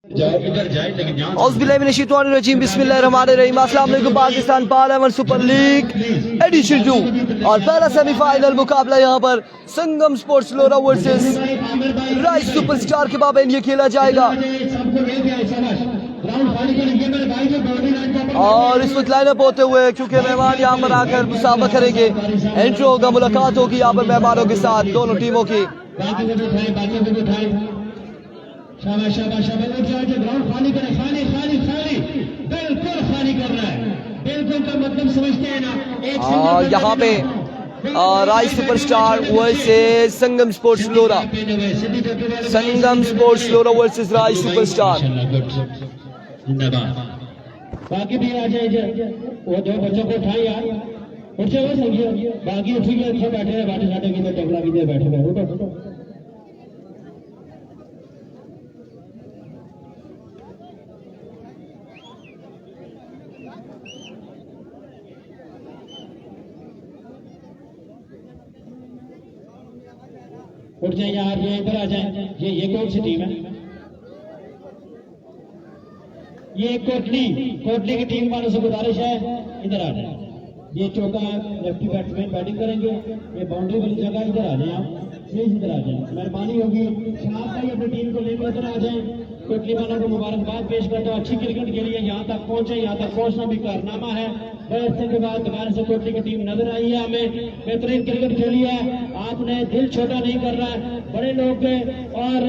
बिस्मिल्लाहिर्रहमानिर्रहीम। अस्सलाम वालेकुम। Pakistan parliament super league edition 2 और पहला सेमीफाइनल मुकाबला यहाँ पर Sangam sports Lora versus rise superstar के बाबेन ये खेला जाएगा। और इस वक्त लाइनअप होते हुए क्योंकि मेहमान यहाँ पर आकर मुसाफा करेंगे, एंट्री होगा, मुलाकात होगी यहाँ पर मेहमानों के साथ दोनों टीमों की। शाबाश शाबाश शाबाश, ग्राउंड खाली करें, खाली खाली खाली, बिल्कुल खाली कर रहा है, बिल्कुल का मतलब समझते हैं ना। यहाँ पे राइस सुपरस्टार वर्सेस संगम स्पोर्ट्स लोरा, संगम sports Lora versus rise superstar. बाकी भी आ जाए, वो दो बच्चों को उठाए यार, उठे हुए समझिए, बाकी उठिए, बैठे रहे, बाटे साटे की टकला की दे बैठे रहे, उठो उठो। उठ जाए यार, ये इधर आ जाए। ये कौन सी टीम है? ये कोटली की टीम वालों से गुजारिश है, इधर आ जाए। ये चौका लेफ्टी बैट्समैन बैटिंग करेंगे, ये बाउंड्री वाली जगह, इधर आ जाए आप, प्लीज इधर आ जाए, मेहरबानी होगी। शाह भाई अपनी टीम को लेकर इधर आ जाए। कोटली वालों को मुबारकबाद पेश करता हूँ, अच्छी क्रिकेट के लिए यहाँ तक पहुंचे, यहाँ तक पहुंचना भी कारनामा है। बड़े के बाद दोबारा से कोटली की टीम नजर आई है हमें, बेहतरीन क्रिकेट खेली है। आपने दिल छोटा नहीं कर रहा है, बड़े लोग और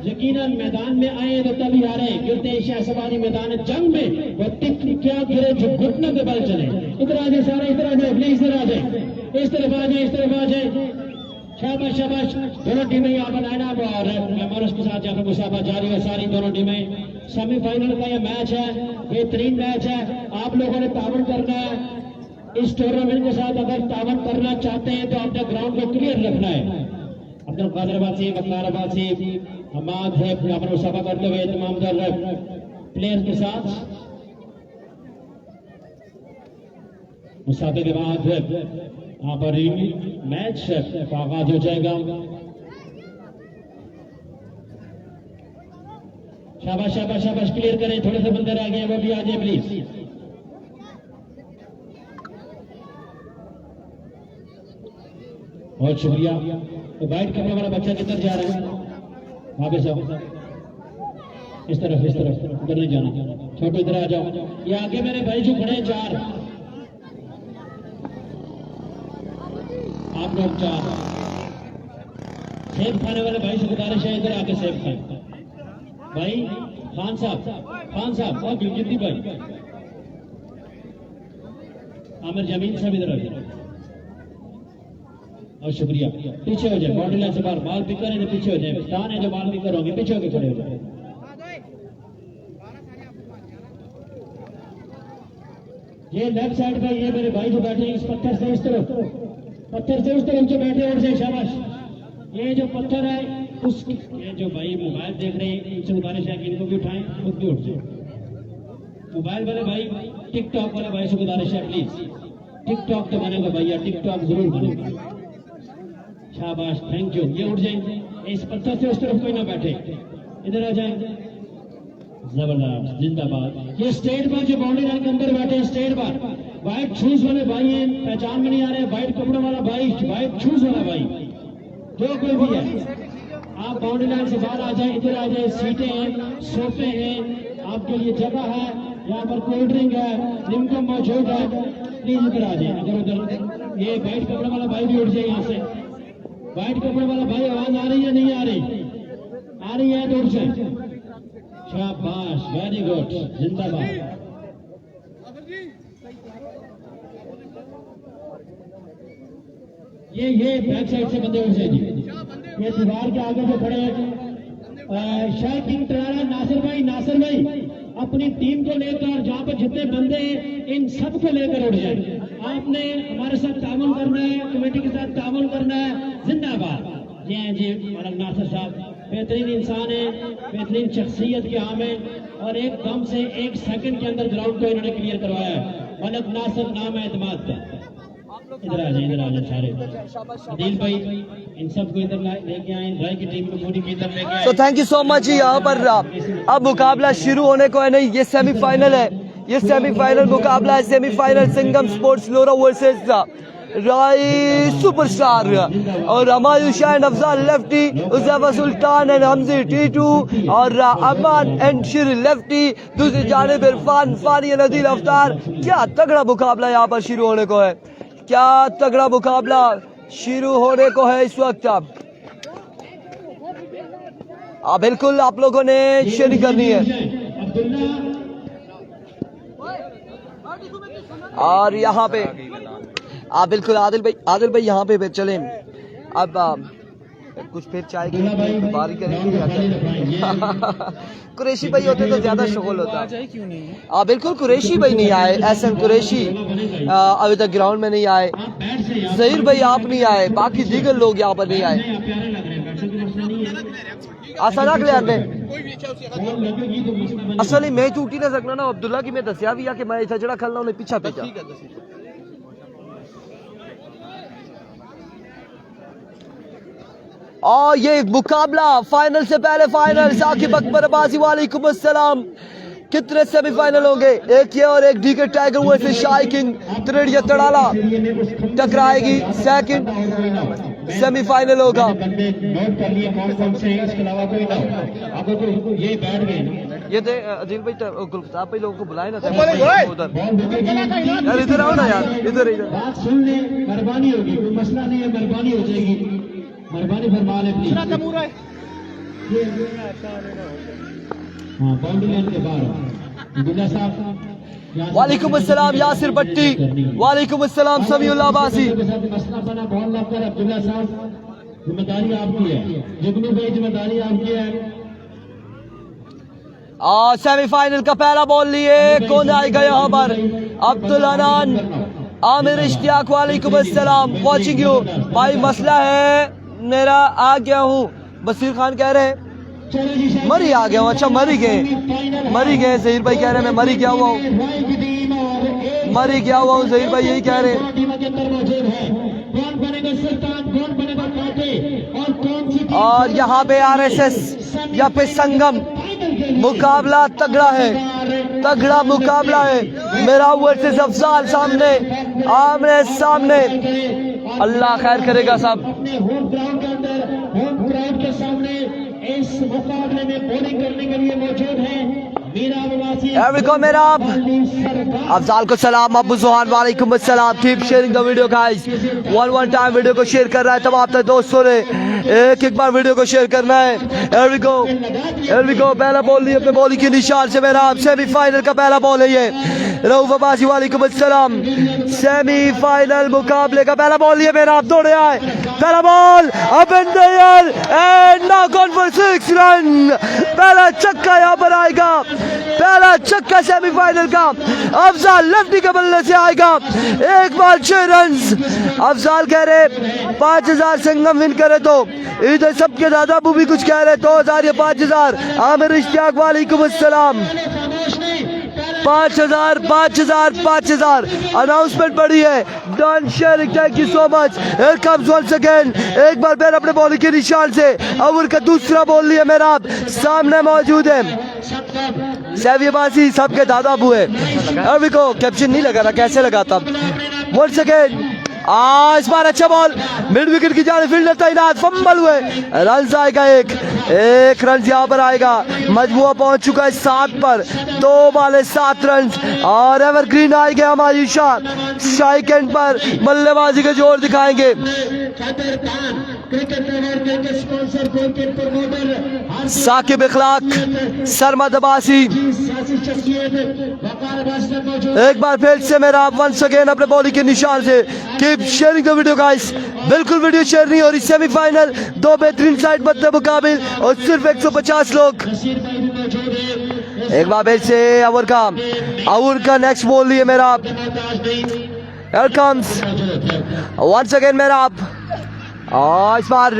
यकीनन मैदान में आए तो तभी आ रहे, गिरते शाहसवारी मैदान जंग में वो टिक क्या गिरे जो घुटनों के बल चले। इधर आ जाए सारे, इधर आ जाए प्लीज, इधर आ जाए, इस तरफ आ जाए, इस तरफ आ जाए। शाबाश शाबाश, दोनों टीमें यहाँ पर लाइन अप और मेहमानों के साथ जाकर मुसाफा जारी है सारी दोनों टीमें। सेमीफाइनल का ये मैच है, बेहतरीन मैच है, आप लोगों ने तावन करना है इस टूर्नामेंट के साथ। अगर तावन करना चाहते हैं तो अपने ग्राउंड को क्लियर रखना है। अब्दुल कादराबाद से, बकराबाद से हमाद है, यहाँ पर मुसाफा करते हुए तमाम प्लेयर के साथ मुसाफे के बाद यहाँ पर मैच का आगाज हो जाएगा। शाबाश शाबाश शाबाश, क्लियर करें, थोड़े से बंदे रह गए, वो भी आ जाए प्लीज। बहुत शुक्रिया। तो वाइट कपड़े वाला बच्चा किधर जा रहा है? वापस आओ, इस तरफ उधर नहीं जाना, छोटू इधर आ जाओ। ये आगे मेरे भाई जो खड़े हैं चार, आप लोग चार सेब खाने वाले भाई से गुजारिश है, इधर आके सेब खाएं भाई। खान साहब और गिलगिती भाई, आमिर जमीन साहब इधर आ जाए और शुक्रिया। पीछे हो जाए, बाउंड्री लाइन से बाहर, बाल पिकर है तो पीछे हो जाए, स्थान है जो बाल पिकर होंगे पीछे होकर खड़े हो जाए। ये लेफ्ट साइड पे ये मेरे भाई जो बैठे हैं इस पत्थर से उस तरफ, पत्थर से उस तरफ जो बैठे और से शाबाश। ये जो पत्थर है उस, ये जो भाई मोबाइल देख रहे हैं इनसे गुजारिश है कि इनको भी उठाएं, खुद भी उठ जाए। मोबाइल वाले भाई, टिकटॉक वाले भाई से गुजारिश है प्लीज, टिकटॉक तो बनेगा भैया, टिकटॉक जरूर बनेगा। शाबाश, थैंक यू। ये उठ जाएंगे, इस पत्थर से उस तरफ कोई ना बैठे, इधर आ जाएंगे। जबरदस्त, जिंदाबाद। ये स्टेट बार जो बाउंड्री लाइन के अंदर बैठे हैं, स्टेट बार व्हाइट शूज वाले भाई हैं, पहचान में नहीं आ रहे, व्हाइट कपड़ों वाला भाई, व्हाइट शूज वाला भाई, जो कोई भी है आप बाउंड्री लाइन से बाहर आ जाए, इधर आ जाए। सीटें हैं, सोफे हैं, आपके लिए जगह है, यहाँ पर कोल्ड ड्रिंक है, लिमका मौजूद है, प्लीज इधर आ जाए। अगर उधर ये व्हाइट कपड़े वाला भाई भी उठ जाए यहाँ से, व्हाइट कपड़े वाला भाई, आवाज आ रही है नहीं आ रही? आ रही है तो उठ जाए। शाबाश, वेरी गुड, जिंदाबाद। ये बैक साइड से बंदे उठ जाए जी, ये दीवार के आगे जो खड़े हैं शाह किंग टरारा, नासिर भाई अपनी टीम को लेकर जहाँ पर जितने बंदे हैं इन सब को लेकर उठ जाए। आपने हमारे साथ तावन करना है, कमेटी के साथ तावन करना है, जिंदाबाद। ये हैं जी मलक नासिर साहब, बेहतरीन इंसान है, बेहतरीन शख्सियत के हामिल, और एकदम से 1 सेकंड के अंदर ग्राउंड को इन्होंने क्लियर करवाया है। मलक नासिर नाम है एतमाद का। इधर आ जाए सारे अदील भाई इन सबको इधर लेके आए, राय की टीम को पूरी की इधर लेके आए। तो थैंक यू सो मच। यहाँ पर अब मुकाबला शुरू होने को है, नहीं ये सेमीफाइनल है, ये सेमीफाइनल मुकाबला है। Semifinal Sangam sports Lora versus Rai superstar और Humayun Shah and Afzal lefty, Huzaifa Sultan and Hamzi Titu और अमान एंड शिर लेफ्टी, दूसरी जानिब इरफान फानी एंड अदील अफ्तार। क्या तगड़ा मुकाबला यहाँ पर शुरू होने को है, क्या तगड़ा मुकाबला शुरू होने को है इस वक्त। बिल्कुल आप लोगों ने शेयरिंग करनी है और यहाँ पे बिल्कुल आदिल भाई यहाँ पे चले। अब कुछ फिर चाय की बारी करेंगे। कुरैशी भाई होते तो ज्यादा शगुल होता। बिल्कुल कुरैशी भाई नहीं आए, एहसन कुरैशी अभी तक ग्राउंड में नहीं आए, जहीर भाई आप नहीं आए, बाकी दीगर लोग यहाँ पर नहीं आए। असली मैं टूटी ना सकना ना अब्दुल्ला की मैं दसिया भी कि मैं इतना जड़ा खेलना उन्हें पीछा भेजा। और ये मुकाबला फाइनल से पहले फाइनल। साकिब अकबर अब्बासी वालेकुम अस्सलाम। कितने सेमीफाइनल होंगे? एक ये और एक डीके टाइगर वर्सेस शाही किंग त्रिड़िया तड़ाला टकराएगी। सेकंड सेमीफाइनल होगा। ये थे अदील भाई गुलफ्ताब भाई लोगों को बुलाए ना उधर यार, इधर आओ ना यार, इधर बात सुन ले, मेहरबानी होगी, कोई मसला नहीं है, मेहरबानी हो जाएगी, मेहरबानी फरमा ले प्लीज। हाँ बाउंड्री लाइन के बाहर अब्दुल्ला साहब। वालेकुम अस्सलाम यासिर भट्टी, वालेकुम अस्सलाम समीउल्लाह अब्बासी। मसला बना बहुत लग अब्दुल्ला साहब, जिम्मेदारी आपकी है, जुगनू भाई जिम्मेदारी आपकी है। सेमीफाइनल का पहला बॉल लिए कौन आएगा यहाँ पर? अब्दुल हनान आमिर इश्तियाक वालेकुम अस्सलाम, वॉचिंग यू भाई। मसला है मेरा आ गया हूँ, बसीर खान कह रहे हैं मरी आ गया हूँ। अच्छा मरी गए जहीर भाई कह रहे हैं मैं मरी गया हुआ हूँ, जहीर भाई यही कह रहे हैं। और यहाँ पे आरएसएस या पे संगम मुकाबला तगड़ा है, तगड़ा मुकाबला है। मेरा वर्सेस अफजाल सामने आमने सामने। अल्लाह खैर करेगा साहब। होम ग्राउंड के अंदर, होम ग्राउंड के सामने इस मुकाबले में बॉलिंग करने के लिए मौजूद है मेरा अफजाल को सलाम, अबू सुहान वालेकुम अस्सलाम। Keep sharing the video guys, one time video को शेयर कर रहा है तमाम अपने दोस्तों ने, एक बार वीडियो को शेयर करना है। Here we go, पहला बॉल लिए अपने बॉलिंग के निशान से मेरा सेमीफाइनल का पहला बॉल है ये। रऊफ अब्बासी वालेकुम अस्सलाम। सेमीफाइनल मुकाबले का पहला बॉल लिए मेरा, आप दौड़े आए, पहला ball up in the air and knock on for 6 run. पहला छक्का यहाँ पर आएगा, पहला छक्का सेमीफाइनल का अफजाल लेफ्टी के बल्ले से आएगा। एक बार 6 रन। अफजाल कह रहे 5000 संगम विन करे तो, इधर सबके दादा अबू भी कुछ कह रहे 2000 या 5000। आमिर इश्तियाक वालेकुम अस्सलाम। 5000 अनाउंसमेंट पड़ी है। Done sharing, thank you so much. Here comes once again, एक बार फिर अपने बॉलिंग के निशान से अवर का दूसरा बॉल लिया मेरा, सामने मौजूद है सैवी अब्बासी, सबके दादा अबू है। अभी को कैप्शन नहीं लगा रहा, कैसे लगाता। वंस अगेन इस बार अच्छा बॉल मिड विकेट की जाने, फील्डर तैनात, फंबल हुए, रन आएगा एक रन यहाँ पर आएगा। मजमुआ पहुंच चुका है 7 पर, 2 बाले 7 रन। और एवरग्रीन आएंगे हमारी शाही एंड पर बल्लेबाजी के जोर दिखाएंगे। साकिब इखलाक, सरमद अब्बासी, एक बार फिर से मेरा वंस अगेन अपने बॉलिंग के निशान से। Keep sharing the video guys, बिल्कुल वीडियो शेयर नहीं हो रही। सेमीफाइनल 2 बेहतरीन साइड बदले मुकाबिल और सिर्फ 150 लोग। एक बार फिर से अवर का नेक्स्ट बॉल लिए मेरा। Here comes once again मेरा इस बार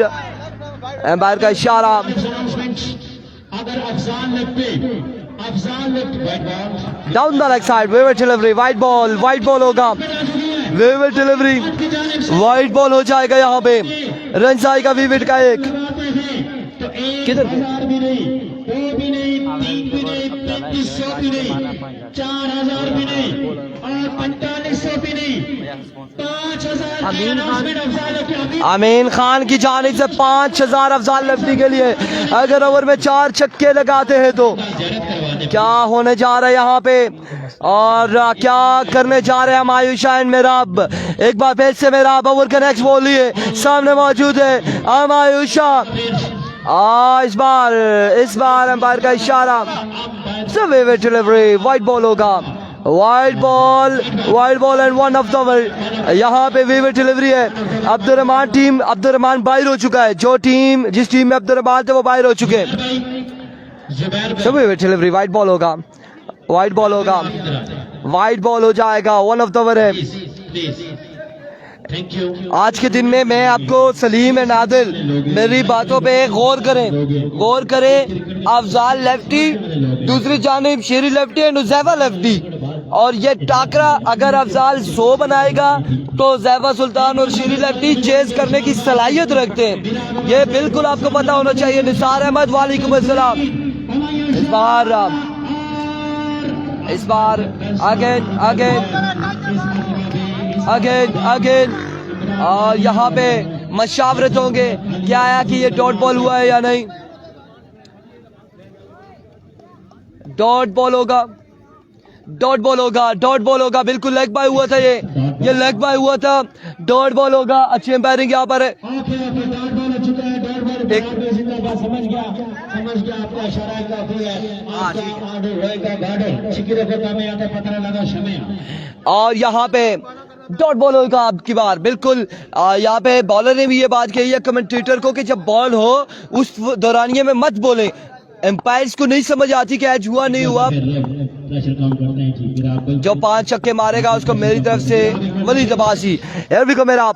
एम्पायर का इशारा। Down the leg side, waver delivery, wide ball होगा। विविड डिलीवरी, वाइड बॉल हो जाएगा यहाँ पे, रन आएगा विविड का एक। किधर भी नहीं, 2 भी नहीं, 3 भी नहीं, 3500 भी नहीं, 4000 भी नहीं और 4500 भी नहीं, 5000 अमीन खान की जानिब से 5000 अफजाल लफ्टी के लिए। अगर ओवर में 4 छक्के लगाते हैं तो क्या होने जा रहा है यहाँ पे और क्या करने जा रहे हैं हम आयुषा एंड मेराब। एक बार फिर से मेराब ओवर का नेक्स्ट बॉल लिए सामने मौजूद है हम आयुषा। इस बार अंपायर का इशारा, विविड डिलीवरी, वाइड बॉल होगा, wide ball and 1 of the over. यहाँ पे विविड डिलीवरी है। अब्दुर्रहमान बाहर हो चुका है, जिस टीम में अब्दुर्रहमान थे वो बाहर हो चुके हैं। विविड डिलीवरी, वाइड बॉल होगा, वाइड बॉल हो जाएगा, 1 ऑफ द ओवर है। आज के दिन में मैं आपको सलीम एंड आदिल मेरी बातों पे गौर करें। अफजाल लेफ्टी, दूसरी जानिब शेरी लेफ्टी एंड ज़ैफा लेफ्टी, और ये टाकरा अगर अफजाल 100 बनाएगा तो ज़ैफा सुल्तान और शेरी लेफ्टी चेज करने की सलाहियत रखते हैं। ये बिल्कुल आपको पता होना चाहिए। निसार अहमद वालेकुम अस्सलाम। इस बार अगेन और यहाँ पे मशावरत होंगे क्या आया कि ये डॉट बॉल हुआ है या नहीं। डॉट बॉल होगा, बिल्कुल लेग बाय हुआ था, ये लेग बाय हुआ था, डॉट बॉल होगा। अच्छी एम्पायरिंग यहाँ पर है। समझ गया आपका इशारा काफी है। और यहाँ पे डॉट बॉल होगा आपकी बार, बिल्कुल। यहाँ पे बॉलर ने भी ये बात कही है कमेंटेटर को कि जब बॉल हो उस दौरानिये में मत बोले। एम्पायर्स को नहीं समझ आती कि एज हुआ नहीं हुआ। जो 5 छक्के मारेगा उसको मेरी तरफ से वलीद अब्बासी। मेरा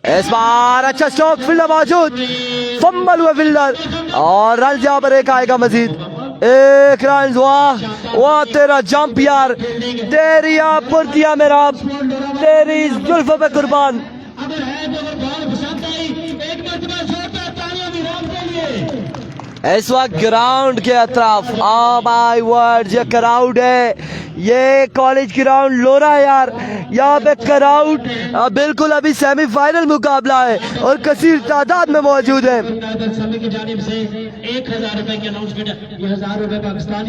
इस बार अच्छा स्ट्रोक, फील्डर मौजूद, फंबल हुआ फील्डर और रन यहाँ पर एक आएगा मजीद, 1 रन। वाह तेरा जंप यार, तेरी पुर्तिया मेरा, तेरी जुल्फों पे कुर्बान। इस वक्त ग्राउंड के अतराफ माय वर्ड ये क्राउड है, ये कॉलेज ग्राउंड लोरा यार। यहाँ पे क्राउड बिल्कुल अभी सेमीफाइनल मुकाबला है और कसीर तादाद में मौजूद है।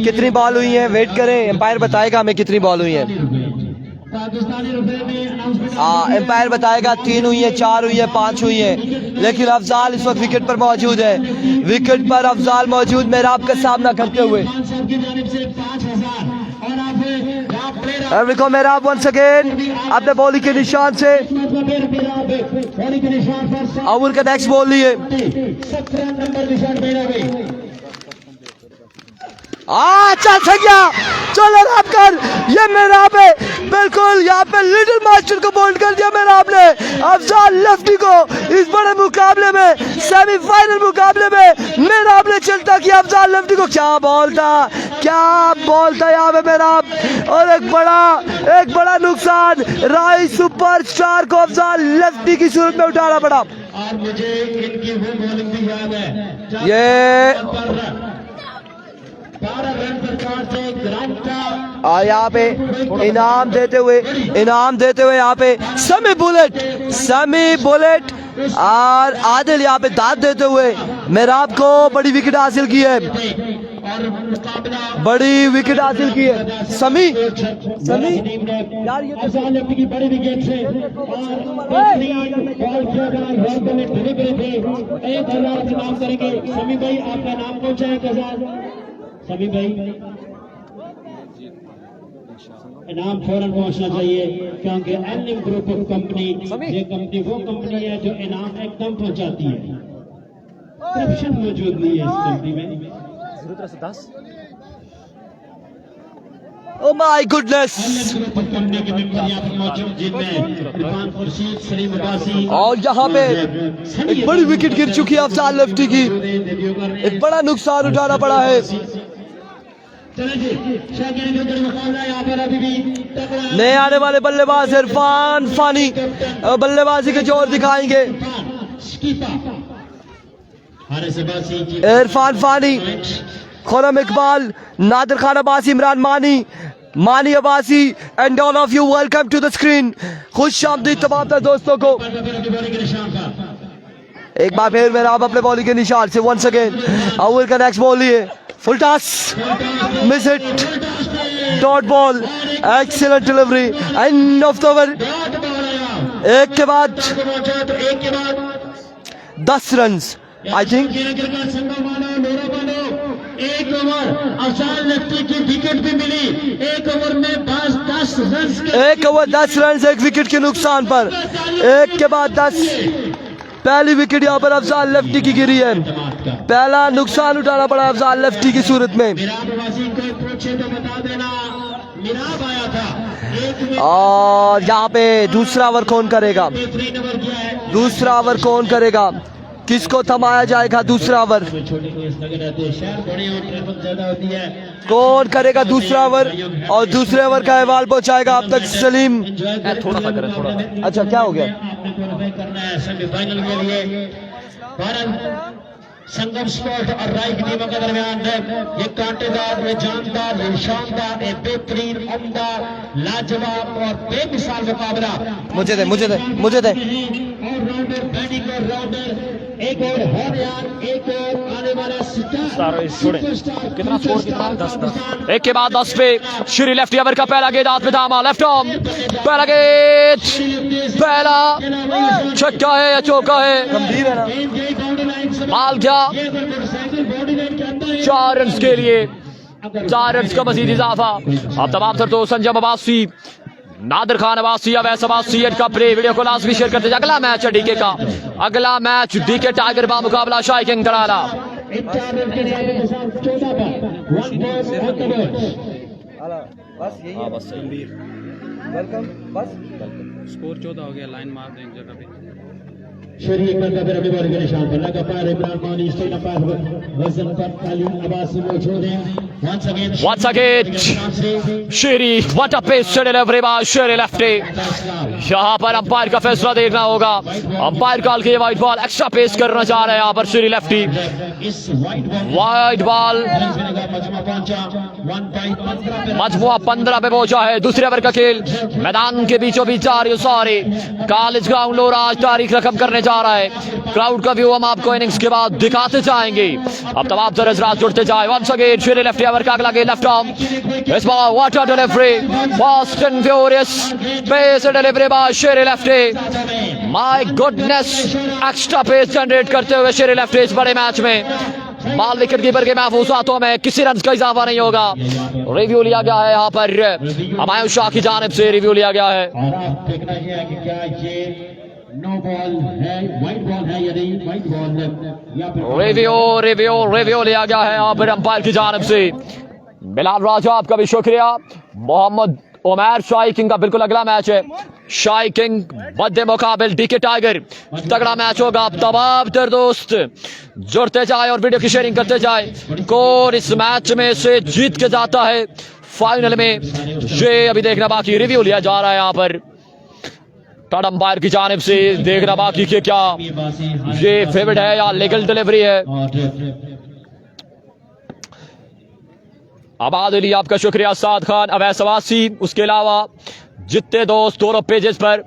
कितनी बॉल हुई है वेट करें, एम्पायर बताएगा हमें कितनी बॉल हुई है। एम्पायर बताएगा 3 हुई है, 4 हुई है, 5 हुई है, लेकिन अफजाल इस वक्त विकेट पर मौजूद है। विकेट पर अफजाल मौजूद मेराब का सामना करते हुए। मेराब वंस अगेन अपने बॉलिंग के निशान से ओवर का नेक्स्ट बॉल लिए। चल गया, चल मेराब कर, ये मेराब है बिल्कुल। यहाँ पे लिटिल मास्टर को बोल्ड कर दिया मेराब ने अफजाल लेफ्टी को। इस बड़े मुकाबले में, सेमीफाइनल मुकाबले में मेराब ने चलता किया अफजाल लेफ्टी को। क्या बॉल था यहाँ पे मेराब, और एक बड़ा नुकसान राय सुपरस्टार को अफजाल लेफ्टी की सूरत में उठाना पड़ा। और मुझे इनकी वो बॉलिंग भी याद है, ये यहाँ पे इनाम देते हुए यहाँ पे समी बुलेट और आदिल यहाँ पे दाद देते हुए मेराब को बड़ी विकेट हासिल की है, समी यार ये की बड़ी विकेट से 1000 इनाम करेंगे। समी भाई आपका नाम पहुंचा है सभी भाई, इनाम फौरन पहुंचना चाहिए क्योंकि एनएम ग्रुप ऑफ कंपनी ये कंपनी वो कंपनी है जो इनाम एकदम पहुंचाती है। करप्शन मौजूद नहीं है इस कंपनी में। Oh my goodness! कंपनी के मेंबर यहाँ पर मौजूद जिनमें इरफान खुर्शीद, सलीम अब्बासी, और यहाँ पे एक बड़ी विकेट गिर चुकी है अफजाल लेफ्टी की। एक बड़ा नुकसान उठाना पड़ा है। चलें जी, शाकिर के ऊपर मुकाबला यहाँ पर अभी भी तगड़ा नए आने वाले बल्लेबाज इरफान फानी बल्लेबाजी के जोर दिखाएंगे। Irfan Fani, Khurram Iqbal, Nadir Khan Abbasi, Imran Mani Abbasi and all of you welcome to the screen. खुश आमदीद तमाम तर दोस्तों को। एक बार फिर मेरा आप अपने बॉलिंग के निशान से वंस अगेन अव्वल का नेक्स्ट बॉल लिए full toss, miss it, dot ball, excellent delivery, end of the over. एक के बाद 10 रन आई थिंक। एक ओवर अफजाल लफ्टी की विकेट भी मिली, एक ओवर में 10 रन, एक ओवर 10 रन एक विकेट के नुकसान पर, एक के बाद 10। पहली विकेट यहाँ पर अफजाल लफ्टी की गिरी है, पहला नुकसान उठाना पड़ा अफजाल लफ्टी की सूरत में। और यहाँ पे दूसरा ओवर कौन करेगा, दूसरा ओवर कौन करेगा, किसको थमाया जाएगा दूसरा ओवर, कौन करेगा दूसरा ओवर। और दूसरे ओवर का अहवाल पहुंचाएगा अब तक सलीम। थोड़ा सा करें, थोड़ा सा। अच्छा क्या हो गया, सेमीफाइनल के लिए संगम स्पोर्ट और राय की टीमों के दरमियान ये कांटेदार, ये जानदार, ये शानदार, ये बेहतरीन, उम्दा, लाजवाब और बेमिसाल मुकाबला। मुझे दे ऑलराउंडर बैटिंग और राउंडर, एक और हर यार, एक और आने वाला सुपरस्टार। कितना स्कोर, कितना 10। एक के बाद 10 पे श्री लेफ्टी ओवर का पहला गेंद हाथ में थामा, लेफ्ट आर्म, पहला गेंद, पहला छक्का है या चौका है, गंभीर है ना, माल क्या 4 रन के लिए, 4 रन का मजीद इजाफा। अब तमाम तर तो संजम अब्बासी, नादिर खान अब्बासी, अवैस अब्बासी का प्ले वीडियो को लाजमी शेयर करते। अगला मैच है डीके का, अगला मैच डीके टाइगर बा मुकाबला शाही किंग कराला। स्कोर 14 हो गया, लाइन मार देंगे जगह पे। शरीर एक बार फिर अपनी बॉलिंग के निशान पर लगा पैर इमरान मानी, स्टेट अंपायर वजन पर तालीम अब्बासी मौजूद हैं। Once again, Sheri what a pace delivery by Sheri lefty. यहाँ पर अंपायर का फैसला देखना होगा, अंपायर कॉल के वाइट बॉल, एक्स्ट्रा पेस करना चाह रहे हैं यहाँ पर शेरी लेफ्टी। वाइट बॉल, मजमुआ 15 पे पहुंचा है। दूसरे ओवर का खेल मैदान के बीचों बीच जा रही है, सॉरी कॉलेज ग्राउंड लोरा आज तारीख रकम करने जा रहा है। क्राउड का व्यू हम आपको इनिंग्स के बाद दिखाते जाएंगे। अब तमाम तरह रात जुड़ते जाए। Once again Sheri lefty over का अगला गेंद लेफ्ट आर्म, इस बार what a delivery, fast and furious pace delivery by Sheri lefty. My goodness, extra pace generate करते हुए शेरी लेफ्टी इस बड़े मैच में। बाल विकेट कीपर के महफूजातों में किसी रन का इजाफा नहीं होगा। रिव्यू लिया गया है यहाँ पर हमायूं शाह की जानिब से, रिव्यू लिया गया है। और आप देखना है कि क्या ये नो बॉल है, वाइट बॉल है या नहीं, वाइट बॉल या फिर रिव्यू लिया गया है यहाँ पर अंपायर की जानिब से। बिलाल राजा आपका भी शुक्रिया। मोहम्मद उमैर, शाही किंग का बिल्कुल अगला मैच है, शाही किंग बदे मुकाबिल डीके टाइगर। तगड़ा मैच होगा। तमाम तर दोस्त जुड़ते जाए और वीडियो की शेयरिंग करते जाए। कौन इस मैच में से जीत के जाता है फाइनल में, ये अभी देखना बाकी। रिव्यू लिया जा रहा है यहाँ पर थर्ड अंपायर की जानिब से, देखना बाकी कि क्या ये फेवरेट है या लीगल डिलीवरी है। आबाद अली आपका शुक्रिया, साद खान, अवैस अब्बासी, उसके अलावा जितने दोस्त दोनों पेजेस पर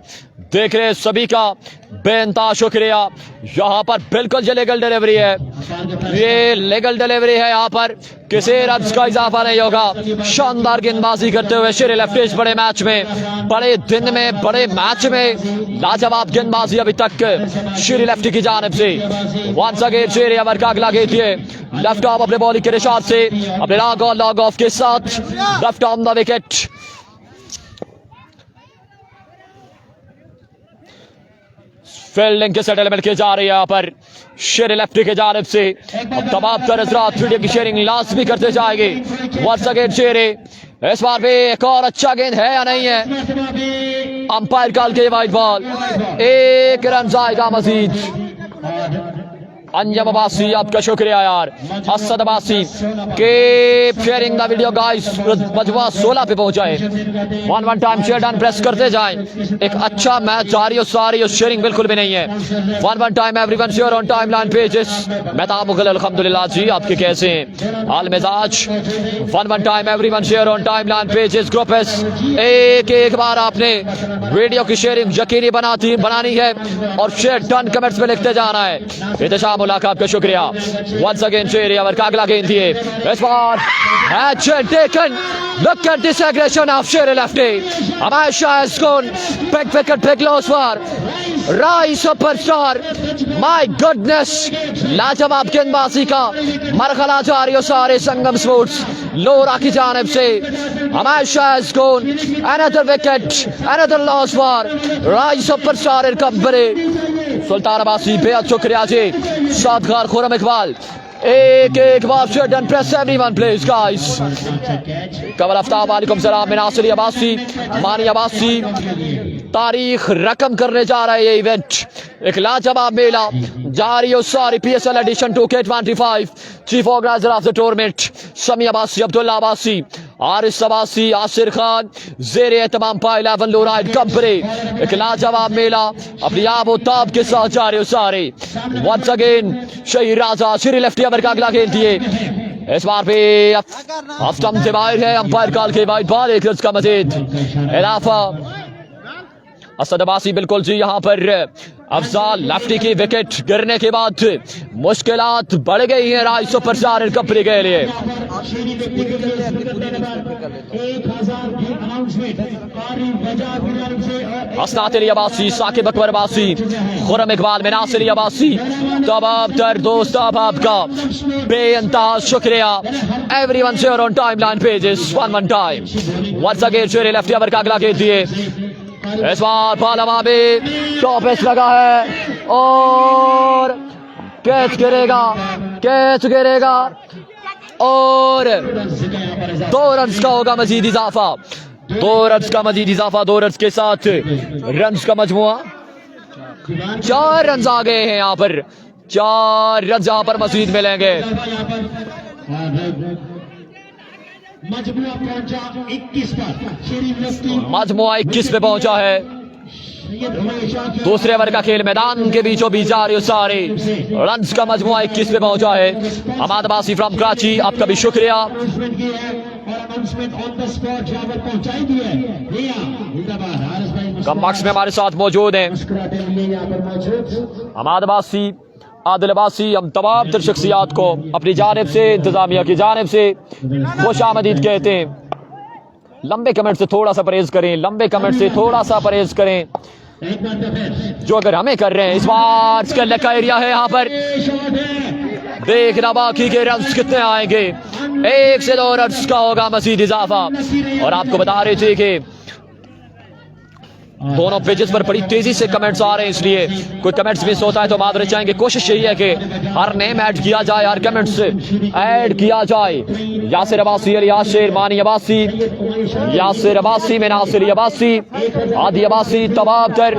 देख रहे सभी का बेइंतहा शुक्रिया। यहाँ पर बिल्कुल जो लीगल डिलीवरी है, ये लीगल डिलीवरी है। यहाँ पर किसी रन का इजाफा नहीं होगा। शानदार गेंदबाजी करते हुए शेरी लेफ्टी इस बड़े मैच में, बड़े दिन में, बड़े मैच में लाजवाब गेंदबाजी अभी तक शेरी लेफ्टी की जानिब से। वंस अगेन शेरी अवर का अगला गेंद है लेफ्ट आर्म अपने बॉलिंग के निशान से, अपने लॉग ऑफ के साथ left arm the wicket. Fielding के सेटलमेंट की जा रही है यहाँ पर शेरी लेफ्टी के जानिब से। अब तमाम तरह वीडियो की शेयरिंग लाजमी करते जाएंगे। वंस अगेन शेरी, इस बार भी एक और अच्छा गेंद है या नहीं है, अंपायर कॉल के वाइट बॉल, 1 रन जाएगा मजीद। अंजम अब्बासी आपका शुक्रिया यार। असद अब्बासी के शेयरिंग द वीडियो गाइस। मजमुआ 16 पे पहुंचा है। One time share done press करते जाएं। एक अच्छा मैच जारी और सारी और शेयरिंग बिल्कुल भी नहीं है। One time everyone share on timeline pages. Mehtab Mughal अल्हम्दुलिल्लाह जी आपके कैसे हैं हाल मिजाज। One time everyone share on timeline pages groups. एक बार आपने वीडियो की शेयरिंग यकीनी बनानी है और शेयर डन कमेंट्स में लिखते जाना है। इत्तेशाम मुलाकात का शुक्रिया। वंस अगेन शेयर और कागला गेंद दिए इस बार action taken. Look at this aggression of Shere Lefty. Amay Shah has gone. Big wicket, big loss for Rai superstar. My goodness. लाजवाब गेंदबाजी का मरहला जारी और सारे संगम स्पोर्ट्स लोरा की जानिब से Amay Shah has gone. Another wicket, another loss for Rai superstar in company. सुल्तान अब्बासी बेहद शुक्रिया जी। सादगार खुरम इकबाल एक बार share done press everyone please guys. Kamal Aftab वालेकुम सलाम। मिनासरी अब्बासी मानी अब्बासी तारीख रकम करने जा रहा है ये इवेंट। एक लाजवाब मेला जारी और सारी PSL edition 2K25। Chief organiser of the tournament Sami Abbasi Abdullah Abbasi Aaris Abbasi Asir Khan जेरे एहतमाम पाई 11 लोराइड कंपनी। एक लाजवाब मेला अपनी आबो ताब के साथ जारी और सारे। वंस अगेन शहीद राजा श्री लेफ्टी अमर का अगला गेंद दिए इस बार पे स्टंप से बाहर है। अंपायर कॉल के वाइड बॉल एक रन का मजीद इजाफा। असद अब्बासी बिल्कुल जी यहाँ पर अफजाल लेफ्टी की विकेट गिरने के बाद मुश्किलात बढ़ गई हैं राय सुपरस्टार कंपनी के लिए। अस्तातिल अब्बासी साकिब अकबर अब्बासी खुरम इकबाल मिनासरी अब्बासी तबाब तर दोस्त अहबाब का बेइंतहा शुक्रिया। Everyone share on timeline pages one time. Once again Sher lefty over का अगला गेंद दिए इस बार पालमा में टॉप एच लगा है और कैच गिरेगा और 2 रन का होगा मजीद इजाफा। 2 रन का मजीद इजाफा। 2 रन के साथ रन का मजमुआ 4 रन आ गए हैं यहाँ पर। 4 रन यहाँ पर मजीद मिलेंगे। मजमुआ 21 पे पहुंचा है। दूसरे ओवर का खेल मैदान के बीचों बीच जा रही सारे रन का मजमुआ 21 पे पहुंचा है। अहमद अब्बासी फ्रॉम कराची आपका भी शुक्रिया। कम बॉक्स में हमारे साथ मौजूद हैं अहमद अब्बासी आदिल अब्बासी। हम तमाम तर शख्सियात को अपनी जानिब से इंतजामिया की जानिब से खुश आमदीद कहते हैं। लंबे कमेंट से थोड़ा सा परहेज करें। लंबे कमेंट से थोड़ा सा परहेज करें जो अगर हमें कर रहे हैं। इस बार स्केल का एरिया है यहाँ पर देखना बाकी के रन कितने आएंगे। 1 से 2 रन का होगा मजीद इजाफा। और आपको बता रहे थे कि दोनों पेजेस पर बड़ी तेजी से कमेंट्स आ रहे हैं इसलिए कोई कमेंट्स मिस होता है तो माजूर चाहेंगे। कोशिश यही है कि हर नेम ऐड किया जाए हर कमेंट्स ऐड किया जाए। यासिर अब्बासी अली यासिर मानी अब्बासी यासिर अब्बासी में नासिर अब्बासी आदि अब्बासी तबाब कर।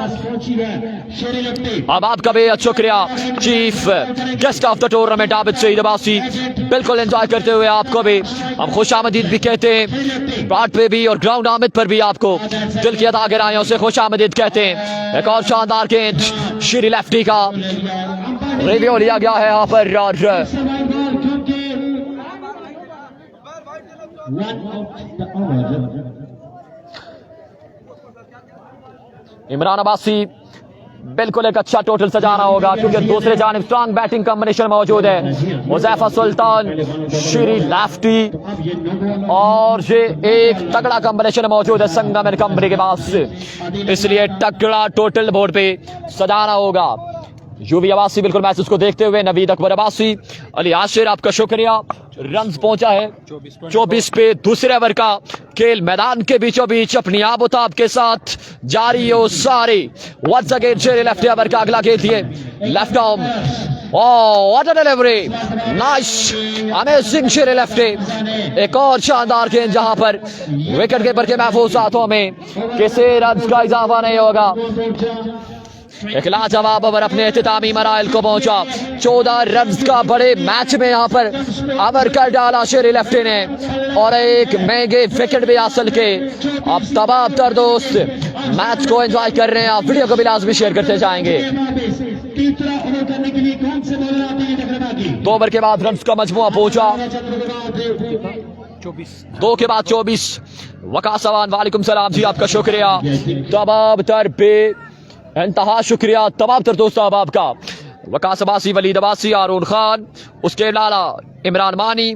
अब आपका बेहद शुक्रिया chief guest of the tournament Abid Saeed Abbasi. बिल्कुल एंजॉय करते हुए आपको भी हम खुश आमदीद भी कहते हैं। बैट पे भी और ग्राउंड आमद पर भी आपको दिल की अदा गहराइयों से खुश आमदीद कहते हैं। एक और शानदार गेंद श्री लेफ्टी का रिव्यू लिया गया है यहाँ पर। इमरान अब्बासी बिल्कुल एक अच्छा टोटल सजाना होगा क्योंकि दूसरे जानिब स्ट्रॉन्ग बैटिंग कॉम्बिनेशन मौजूद है। मुज़ैफर सुल्तान श्री लेफ्टी और ये एक तगड़ा कॉम्बिनेशन मौजूद है संगम कंपनी के पास। इसलिए तगड़ा टोटल बोर्ड पे सजाना होगा। यूवी अब्बासी बिल्कुल मैच उसको देखते हुए। नवीद अकबर अब्बासी अली आशिर आपका शुक्रिया। रन पहुंचा है 24 पे। दूसरे ओवर का खेल मैदान के बीचों बीच अपनी आबोताब के साथ जारी हो सारे। वंस अगेन शेर लेफ्ट ओवर का अगला खेल दिए left arm. Oh what a delivery nice amazing शेर लेफ्ट। एक और शानदार गेंद जहां पर विकेट कीपर के महफूज हाथों में किसी रन का इजाफा नहीं होगा। एक लाजवाब ओवर अपने इख्तितामी मराइल को पहुंचा। 14 रन का बड़े मैच में यहाँ पर ओवर कर डाला शेरी लेफ्टी ने और एक महंगे विकेट भी हासिल के। अब तमाम तर दोस्त मैच को एंजॉय कर रहे हैं, आप वीडियो को भी लाजमी शेयर करते जाएंगे। 2 ओवर के बाद रन का मजमुआ पहुंचा 2 के बाद 24। वकास अवान वालेकुम सलाम जी, आपका शुक्रिया तमाम तर पे इंतहा शुक्रिया तमाम तर दोस्तों अब का। वकास अब्बासी, वलीद अब्बासी, आरून खान, उसके अलावा इमरान मानी,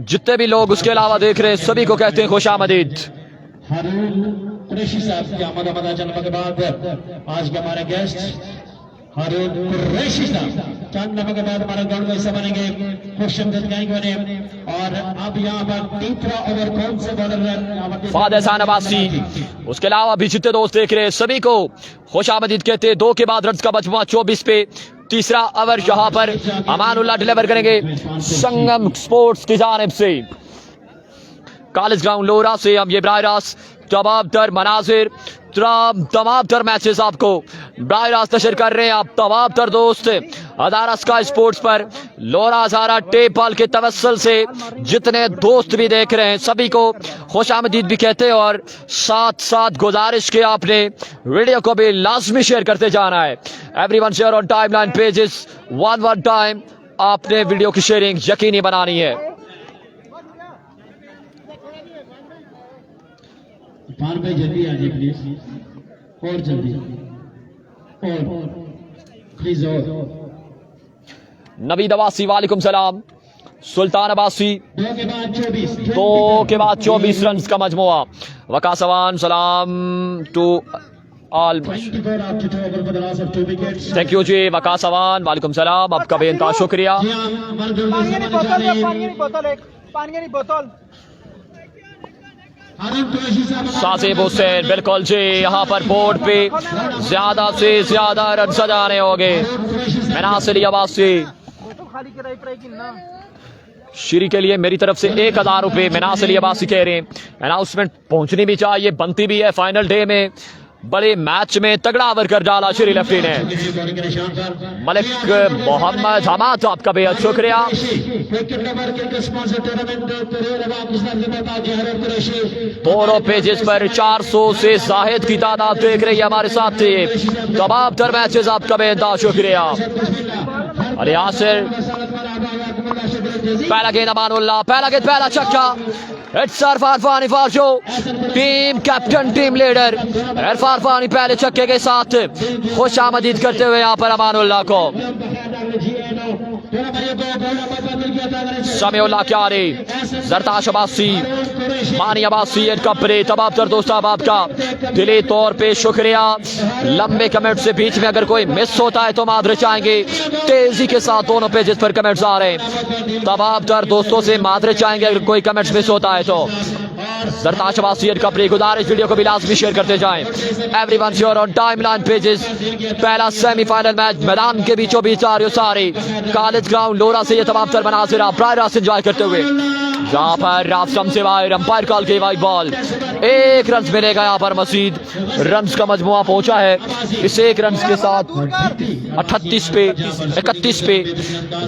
जितने भी लोग उसके अलावा देख रहे हैं सभी को कहते हैं खुश आमदीद। हारून कुरैशी साहब की आमद जन्म के बाद आज के हमारे गेस्ट हारून कुरैशी साहब चंद नफे के बाद हमारे ग्राउंड में हिस्सा बनेंगे, खुशआमदीद कहेंगे उन्हें। और अब यहाँ पर तीसरा ओवर कौन से बॉलर फाद एहसान अब्बासी, उसके अलावा भी जितने दोस्त देख रहे हैं सभी को खुश आमदीद कहते हैं। 2 के बाद रन का मजमुआ 24 पे। तीसरा ओवर यहाँ पर अमानुल्लाह डिलीवर करेंगे संगम स्पोर्ट्स की जानिब से। कॉलेज ग्राउंड लोरा से हम ये बराह रास्त तमाम तर मनाजिर तमाम तर मैचेस आपको बराह रास्त नशर कर रहे हैं। आप तमाम तर दोस्त अदारा स्काई स्पोर्ट्स पर लोरा हजारा टेपल के तवस्सल से जितने दोस्त भी देख रहे हैं सभी को खुश आमदीद भी कहते हैं और साथ साथ गुजारिश के आपने वीडियो को भी लाजमी शेयर करते जाना है। Everyone share on timeline pages one time, आपने वीडियो की शेयरिंग यकीनी बनानी है। भाई जल्दी आ जाइए प्लीज, और जल्दी और प्लीज। और नवीद अब्बासी वालेकुम सलाम, सुल्तान अब्बासी 2 के बाद 24 2 के बाद 24 रन का मजमुआ। वकास अवान सलाम to all, 24 after 2 over for the loss of 2 wickets। Thank you जी वकास अवान वालेकुम सलाम, आपका बेइंतहा शुक्रिया। पानी की बोतल साजिब हुसैन बिल्कुल जी, यहाँ पर बोर्ड पे ज्यादा से ज्यादा रन सजाने होंगे। मनासिर अब्बासी खाली कराई पड़ेगी ना। श्री के लिए मेरी तरफ से 1000 रुपए मनासिर अब्बासी कह रहे हैं। अनाउंसमेंट पहुंचनी भी चाहिए, बनती भी है। फाइनल डे में बड़े मैच में तगड़ा ओवर कर डाला श्री लेफ्टी ने। मलिक मोहम्मद हमाद, आपका बेहद शुक्रिया। 2 पेजेस पर 400 से जाहिद की तादाद देख रही है हमारे साथ थे। तमाम तर मैचेस आपका बेहद शुक्रिया। अरे यासिर, पहला गेंद अमानुल्लाह, पहला गेंद, पहला छक्का। It's Irfan Fani for show, team captain, team leader Irfan Fani पहले छक्के के साथ खुश आमदीद करते हुए यहाँ पर अमानुल्लाह को। समीउल्लाह क्यारी, जरताश अब्बासी, मानी अब्बासी, कपरे, तमाम तर दोस्त आपका दिली तौर पे शुक्रिया। लंबे कमेंट से बीच में अगर कोई मिस होता है तो मादरे चाहेंगे। तेजी के साथ दोनों पेजेस पर कमेंट्स आ रहे हैं, तमाम तर दोस्तों से मादरे चाहेंगे अगर कोई कमेंट्स मिस होता है तो। जरताश अब्बासी, कपरे, गुजारिश वीडियो को भी लाजमी शेयर करते जाएं। Everyone share on timeline pages. पहला सेमीफाइनल मैच मैदान के बीचों बीच आ रही सारे कॉलेज ग्राउंड लोरा से ये तमाम तर मनाजिर आप प्राय रात एंजॉय करते हुए। यहाँ पर राफ्सम से वाइड अंपायर कॉल के वाइड बॉल, 1 रन मिलेगा यहाँ पर मजीद। रन का मजमुआ पहुंचा है इस 1 रन के साथ 38 पे 31 पे,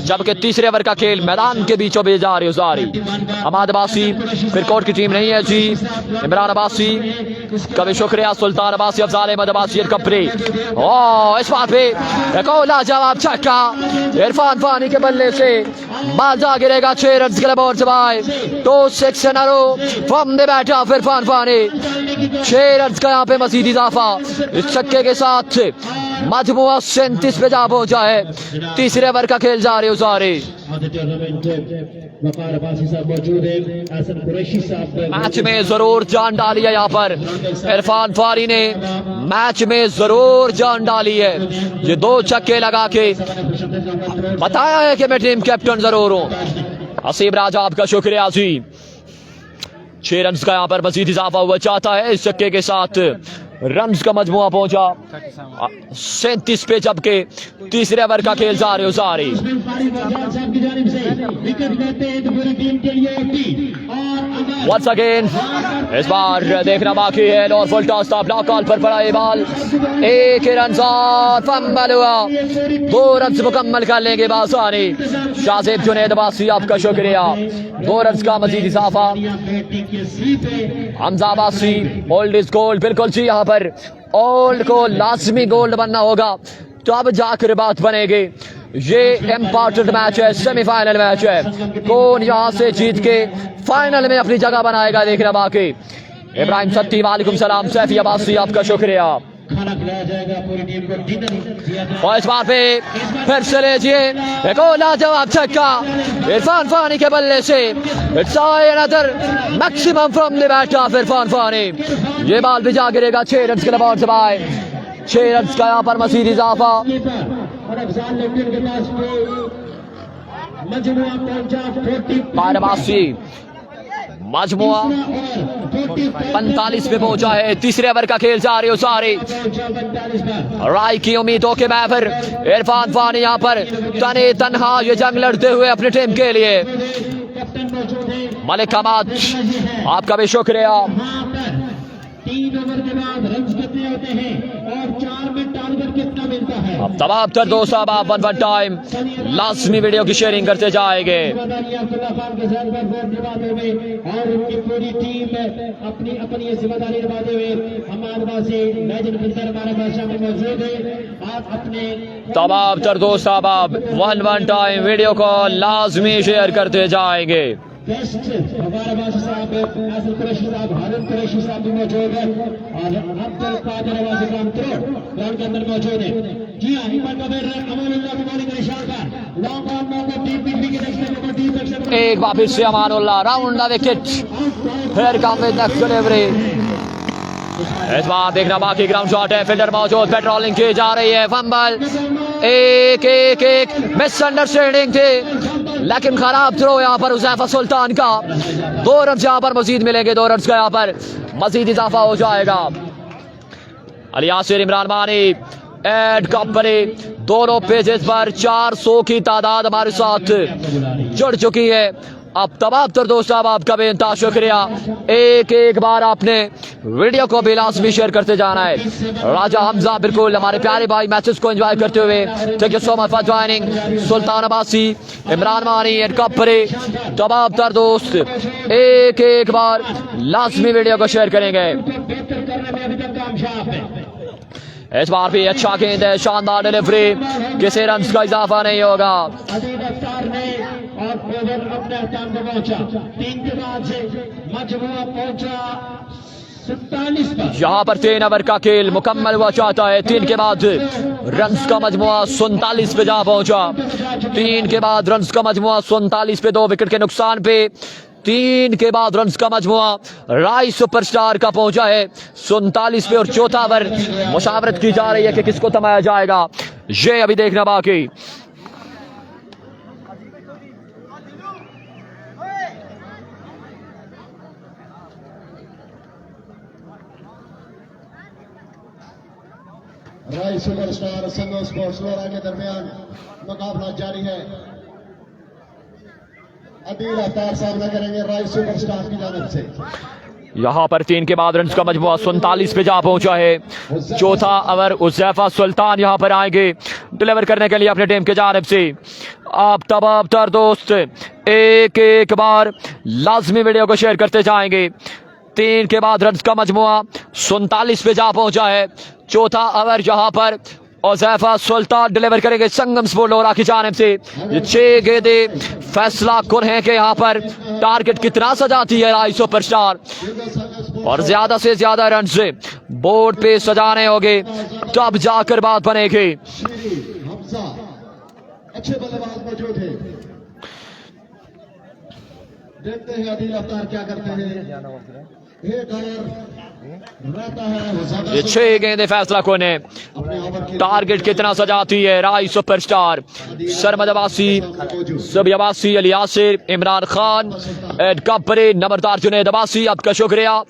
जबकि तीसरे ओवर का खेल मैदान के बीचों बीच जा रही सारी। हमाद अब्बासी फिर कोर्ट की टीम नहीं है जी। इमरान अब्बासी कभी शुक्रिया। सुल्तान अब्बासी, अफजाल अहमद अब्बासी, कपरे। ओ इस बार पे एक और लाजवाब छक्का इरफान फानी के बल्ले से, बाल जा गिरेगा। 6 रन के लिए से by 2-6 in a row from the batter of Irfan Fani. 6 run का यहाँ पे मजीद इजाफा इस छक्के के साथ मजमुआ 37 पे जा पहुंचा है। तीसरे ओवर का खेल जा रहे हो सारे। मैच में जरूर जान डाली है यहाँ पर इरफान फानी ने, मैच में जरूर जान डाली है। ये 2 छक्के लगा के बताया है कि मैं टीम कैप्टन जरूर हूँ। हसीब राजा, आपका शुक्रिया जी। 6 रन का यहाँ पर मजीद इजाफा हुआ चाहता है इस छक्के के साथ। रन का मजमुआ पहुंचा 37 पे, जबकि तीसरे ओवर का खेल जा रहे हो सारे। Once again इस बार देखना बाकी है। और फुल टॉस था, ब्लॉक कॉल पर पड़ा ये बॉल, एक रन और फंबल हुआ। 2 रन मुकम्मल कर लेंगे बासानी। शाजिब जुनैद अब्बासी आपका शुक्रिया। 2 रन का मजीद इजाफा। Hamza Abbasi, old is gold. बिल्कुल जी, यहाँ पर ओल्ड को लाजमी गोल्ड बनना होगा, तो अब जाकर बात बनेगी। ये इम्पोर्टेंट मैच है, सेमीफाइनल मैच है। कौन यहाँ से जीत के फाइनल में अपनी जगह बनाएगा, देखना बाकी। इब्राहिम सत्ती, वालेकुम सलाम। सैफी अब्बासी आपका शुक्रिया। खाना खिलाया जाएगा पूरी टीम को, डिनर। और इस बार पे फिर से लीजिए एक और लाजवाब छक्का इरफान फानी के बल्ले से। It's another maximum from the batter of Irfan Fani. ये बॉल भी जा गिरेगा। 6 रन के लिए से बाय। 6 रन का यहाँ पर मजीद इजाफा। और अफजाल लेफ्टिन के पास मजमुआ पहुंचा 40 अब्बासी। मजमुआ 45 पे पहुंचा है। तीसरे ओवर का खेल जारी हो सारे। राय की उम्मीदों के महवर इरफान फानी यहाँ पर तने तन्हा ये जंग लड़ते हुए अपनी टीम के लिए। मलिक हमाद आपका भी शुक्रिया। 3 ओवर के बाद रन कितने होते हैं और 4 में टारगेट कितना मिलता है। अब तमाम तर दोस्त अब आप वन टाइम लाजमी वीडियो की शेयरिंग करते जाएंगे। अब्दुल्ला खान के साथ निभाते हुए और उनकी पूरी टीम अपनी अपनी जिम्मेदारी निभाते हुए हमारे पास लेजेंड फिल्टर हमारे पास में मौजूद है। आप अपने तमाम तर दोस्त अब आप वन टाइम वीडियो को लाजमी शेयर करते जाएंगे। बेस्ट हमारे पास साहब आसिफ कुरैशी साहब, हारून कुरैशी साहब भी मौजूद है और अब्दुल कादिर आवाज़ ग्राउंड के अंदर मौजूद है। जी हाँ, अमानुल्लाह की बॉलिंग निशान का लॉन्ग ऑन मौका डीप विकेट एक्शन एक बार फिर से अमानुल्लाह राउंड द विकेट। फिर कम विद नेक्स्ट डिलीवरी। इस बार देखना बाकी ग्राउंड शॉट है। फील्डर मौजूद, पेट्रोलिंग की जा रही है। फंबल, एक मिसअंडरस्टैंडिंग थी लेकिन खराब थ्रो यहाँ पर हुज़ैफा सुल्तान का। 2 रन यहाँ पर मजीद मिलेंगे। 2 रन का यहाँ पर मजीद इजाफा हो जाएगा। अली यासिर, इमरान मानी, एड कपरे दोनों पेजेस पर 400 की तादाद हमारे साथ जुड़ चुकी है। अब तमाम तर दोस्त आपका बेनता शुक्रिया। एक बार आपने वीडियो को भी लाजमी शेयर करते जाना है। राजा हमजा, बिल्कुल हमारे प्यारे भाई मैचेस को एंजॉय करते हुए। Thank you so much for joining. Sultan Abbasi, Imran Mani and कपरे, तमाम तर दोस्त एक बार लाजमी वीडियो को शेयर करेंगे। इस बार भी अच्छा गेंद है, शानदार डिलीवरी, किसी रन का इजाफा नहीं होगा। यहाँ पर 3 ओवर का खेल मुकम्मल हुआ चाहता है। 3 के बाद रन का मजमुआ 47 पे जा पहुंचा। 3 के बाद रन का मजमुआ 47 पे, 2 विकेट के नुकसान पे 3 के बाद रन का मजमुआ राय सुपरस्टार का पहुंचा है 47 पे। और चौथा ओवर मुशावरत की जा रही है कि किसको थमाया जाएगा, ये अभी देखना बाकी। राय सुपरस्टार संगम स्पोर्ट्स लोरा के दरमियान मुकाबला जारी है। अदील अफ्तार सामना करेंगे राय सुपरस्टार की जानिब से। यहाँ पर 3 के बाद रन का मजमुआ 47 पे जा पहुंचा है। चौथा ओवर हुज़ैफा सुल्तान यहाँ पर आएंगे डिलीवर करने के लिए अपने टीम के जानिब से। आप तमाम तर दोस्त एक बार लाजमी वीडियो को शेयर करते जाएंगे। 3 के बाद रन का मजमुआ 47 पे जा पहुंचा है। चौथा ओवर जहां पर हुज़ैफा सुल्तान डिलीवर करेंगे संगम स्पोर्ट्स लोरा की जानिब से। ये 6 गेंदें फैसला कुन है कि यहाँ पर टारगेट कितना सजाती है राय सुपरस्टार, और ज्यादा से ज्यादा रन से बोर्ड पे सजाने होंगे तब जाकर बात बनेगी। हमजा अच्छे बल्लेबाज मौजूद है, देखते हैं अदील अफ्तार क्या करते हैं। ये 6 गेंदें फैसला कौन है, टारगेट कितना सजाती है राय सुपरस्टार। सरमद अब्बासी, सभी अब्बासी, अली यासिर, इमरान खान, एड कपरे, नंबरदार जुनैद अब्बासी, आपका शुक्रिया।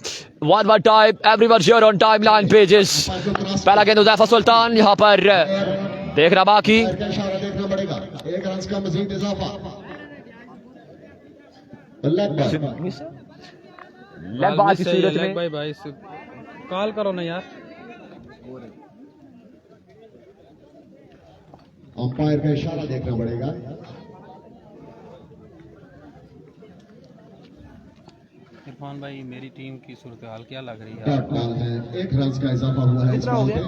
One time everyone share on timeline pages. पहला गेंद हुज़ैफा सुल्तान, यहाँ पर देखना बाकी। देखना पड़ेगा, 1 रन का मजीद इजाफा। लेग बाल की सूरत में भाई भाई कॉल करो ना यार। अंपायर का इशारा देखना पड़ेगा। इरफान भाई मेरी टीम की सूरत हाल क्या लग रही है? डॉट बॉल है, 1 रन का इजाफा हुआ है इस कितना हो बॉल गया? पे।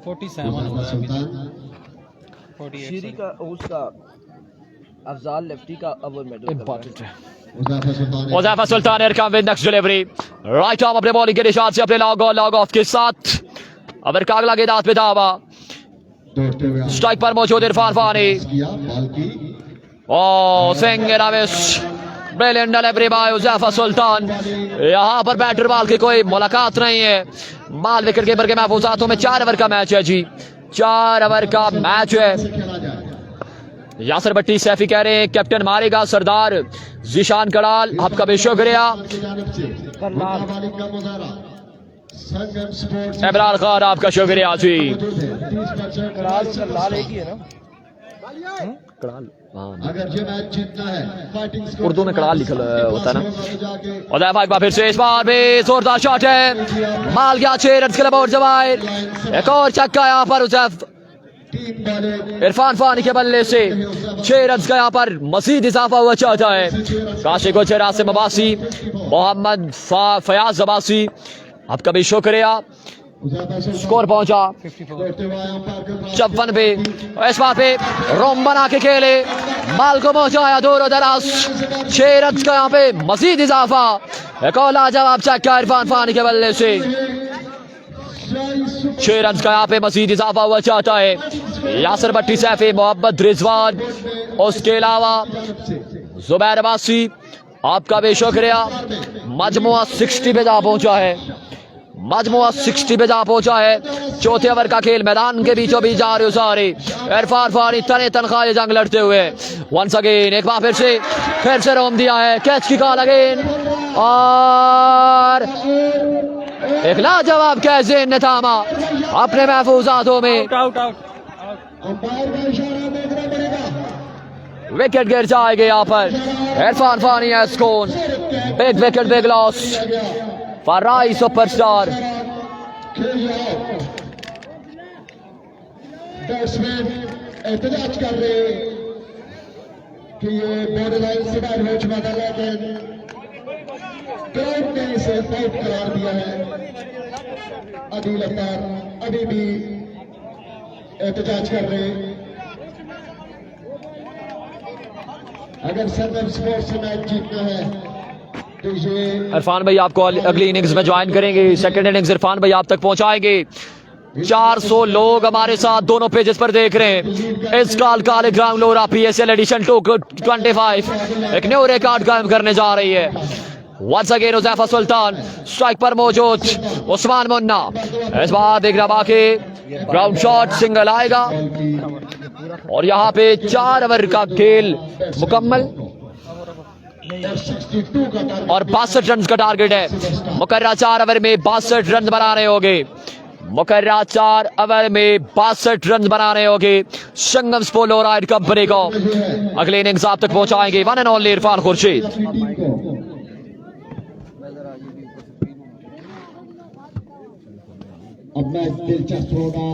47 हुआ मुजफ्फर है अभी सुल्तान तक। 48 शीरी का उसका अफजाल लेफ्टी का अव्वल मेडल इंपॉर्टेंट है। Muzaffar Sultan Muzaffar Sultan here comes with next delivery right arm अपने बॉलिंग के निशान से अपने लॉग ऑफ के साथ अबर का अगला गेंद हाथ पे धावा दौड़ते हुए स्ट्राइक पर मौजूद इरफान फानी किया बॉल की ओ सिंह राविस brilliant delivery by Muzaffar Sultan. यहाँ पर बैटर बॉल की कोई मुलाकात नहीं है। बाल विकेट कीपर के महफूजातों में 4 ओवर का मैच है जी, 4 ओवर का मैच है। खेला जाए। यासर भट्टी सैफी कह रहे हैं कैप्टन मारेगा सरदार जीशान कड़ाल, आपका भी शुक्रिया। की जानिब से मुकाबले का मुजाहरा संगम स्पोर्ट्स इमरान खान आपका शुक्रिया जी। मौजूद है। 30% लाल एक ही है ना। अगर ये मैच जीतना है फाइटिंग स्कोर उर्दू में कड़ाल लिखा होता है ना। जाके और एक बार फिर से इस बार भी जोरदार शॉट है, माल गया 6 रन के लिए बहुत जवाहिर। एक और छक्का यहाँ पर उजैफ 3 बॉलें इरफान फानी के बल्ले से 6 रन का यहाँ पर मजीद इजाफा हुआ चाहता है। काशिक गुजर, आसिम अब्बासी, मोहम्मद फयाज अब्बासी, आपका भी शुक्रिया। स्कोर पहुंचा 54 पे। इस बार पे रोम बना के खेले, माल को पहुंचाया दूर दराज, 6 रन का यहाँ पे मजीद इजाफा। एक और लाजवाब छक्का इरफान फानी के बल्ले से 6 रन का यहाँ पे मजीद इजाफा हुआ चाहता है। यासर भट्टी सैफी, मोहम्मद रिजवान, उसके अलावा जुबैर अब्बासी, आपका भी शुक्रिया। मजमुआ 60 पे जा पहुंचा है, मजमुआ 60 पे जा पहुंचा है। चौथे ओवर का खेल मैदान के बीचों बीच जा रहे सारे इरफान फानी तने तनख्वाह जंग लड़ते हुए वंस अगेन एक बार फिर से रोम दिया है, कैच की कॉल अगेन और एक लाजवाब कैच ने थामा अपने महफूजातों में। आउट आउट अंपायर का इशारा देखना पड़ेगा। विकेट गिर जाएगा यहाँ पर। इरफान फानी है score, big wicket big loss fry superstar. Batsman एहतजाज कर रहे कि ये बॉर्डर लाइन से बाहर हो चुका था, लेकिन क्राउड ने इसे आउट करार दिया है। अदील अख्तर अभी भी एहतजाज कर रहे। अगर संगम स्पोर्ट्स से मैच जीतना है तो ये इरफान भाई आपको अगली इनिंग्स में ज्वाइन करेंगे। सेकंड इनिंग्स इरफान भाई आप तक पहुंचाएंगे। 400 लोग हमारे साथ दोनों पेजेस पर देख रहे हैं। इस काल काले ग्राउंड लोरा PSL एडिशन 225 एक न्यू रिकॉर्ड कायम करने जा रही है। वंस अगेन मुजफ्फर सुल्तान स्ट्राइक पर मौजूद उस्मान मुन्ना, इस बार देखना बाकी ग्राउंड शॉट सिंगल आएगा और यहाँ पे 4 ओवर का खेल मुकम्मल 62 का टारगेट और 62 रन का टारगेट है। मुकर्रा 4 ओवर में 62 रन बनाने होंगे। मुकर्रा 4 ओवर में 62 रन बनाने होंगे संगम स्पोर्ट्स लोरा कंपनी को। अगले इनिंग्स आप तक पहुंचाएंगे one and only Irfan Khurshid. Team को। अब मैच दिलचस्प होगा।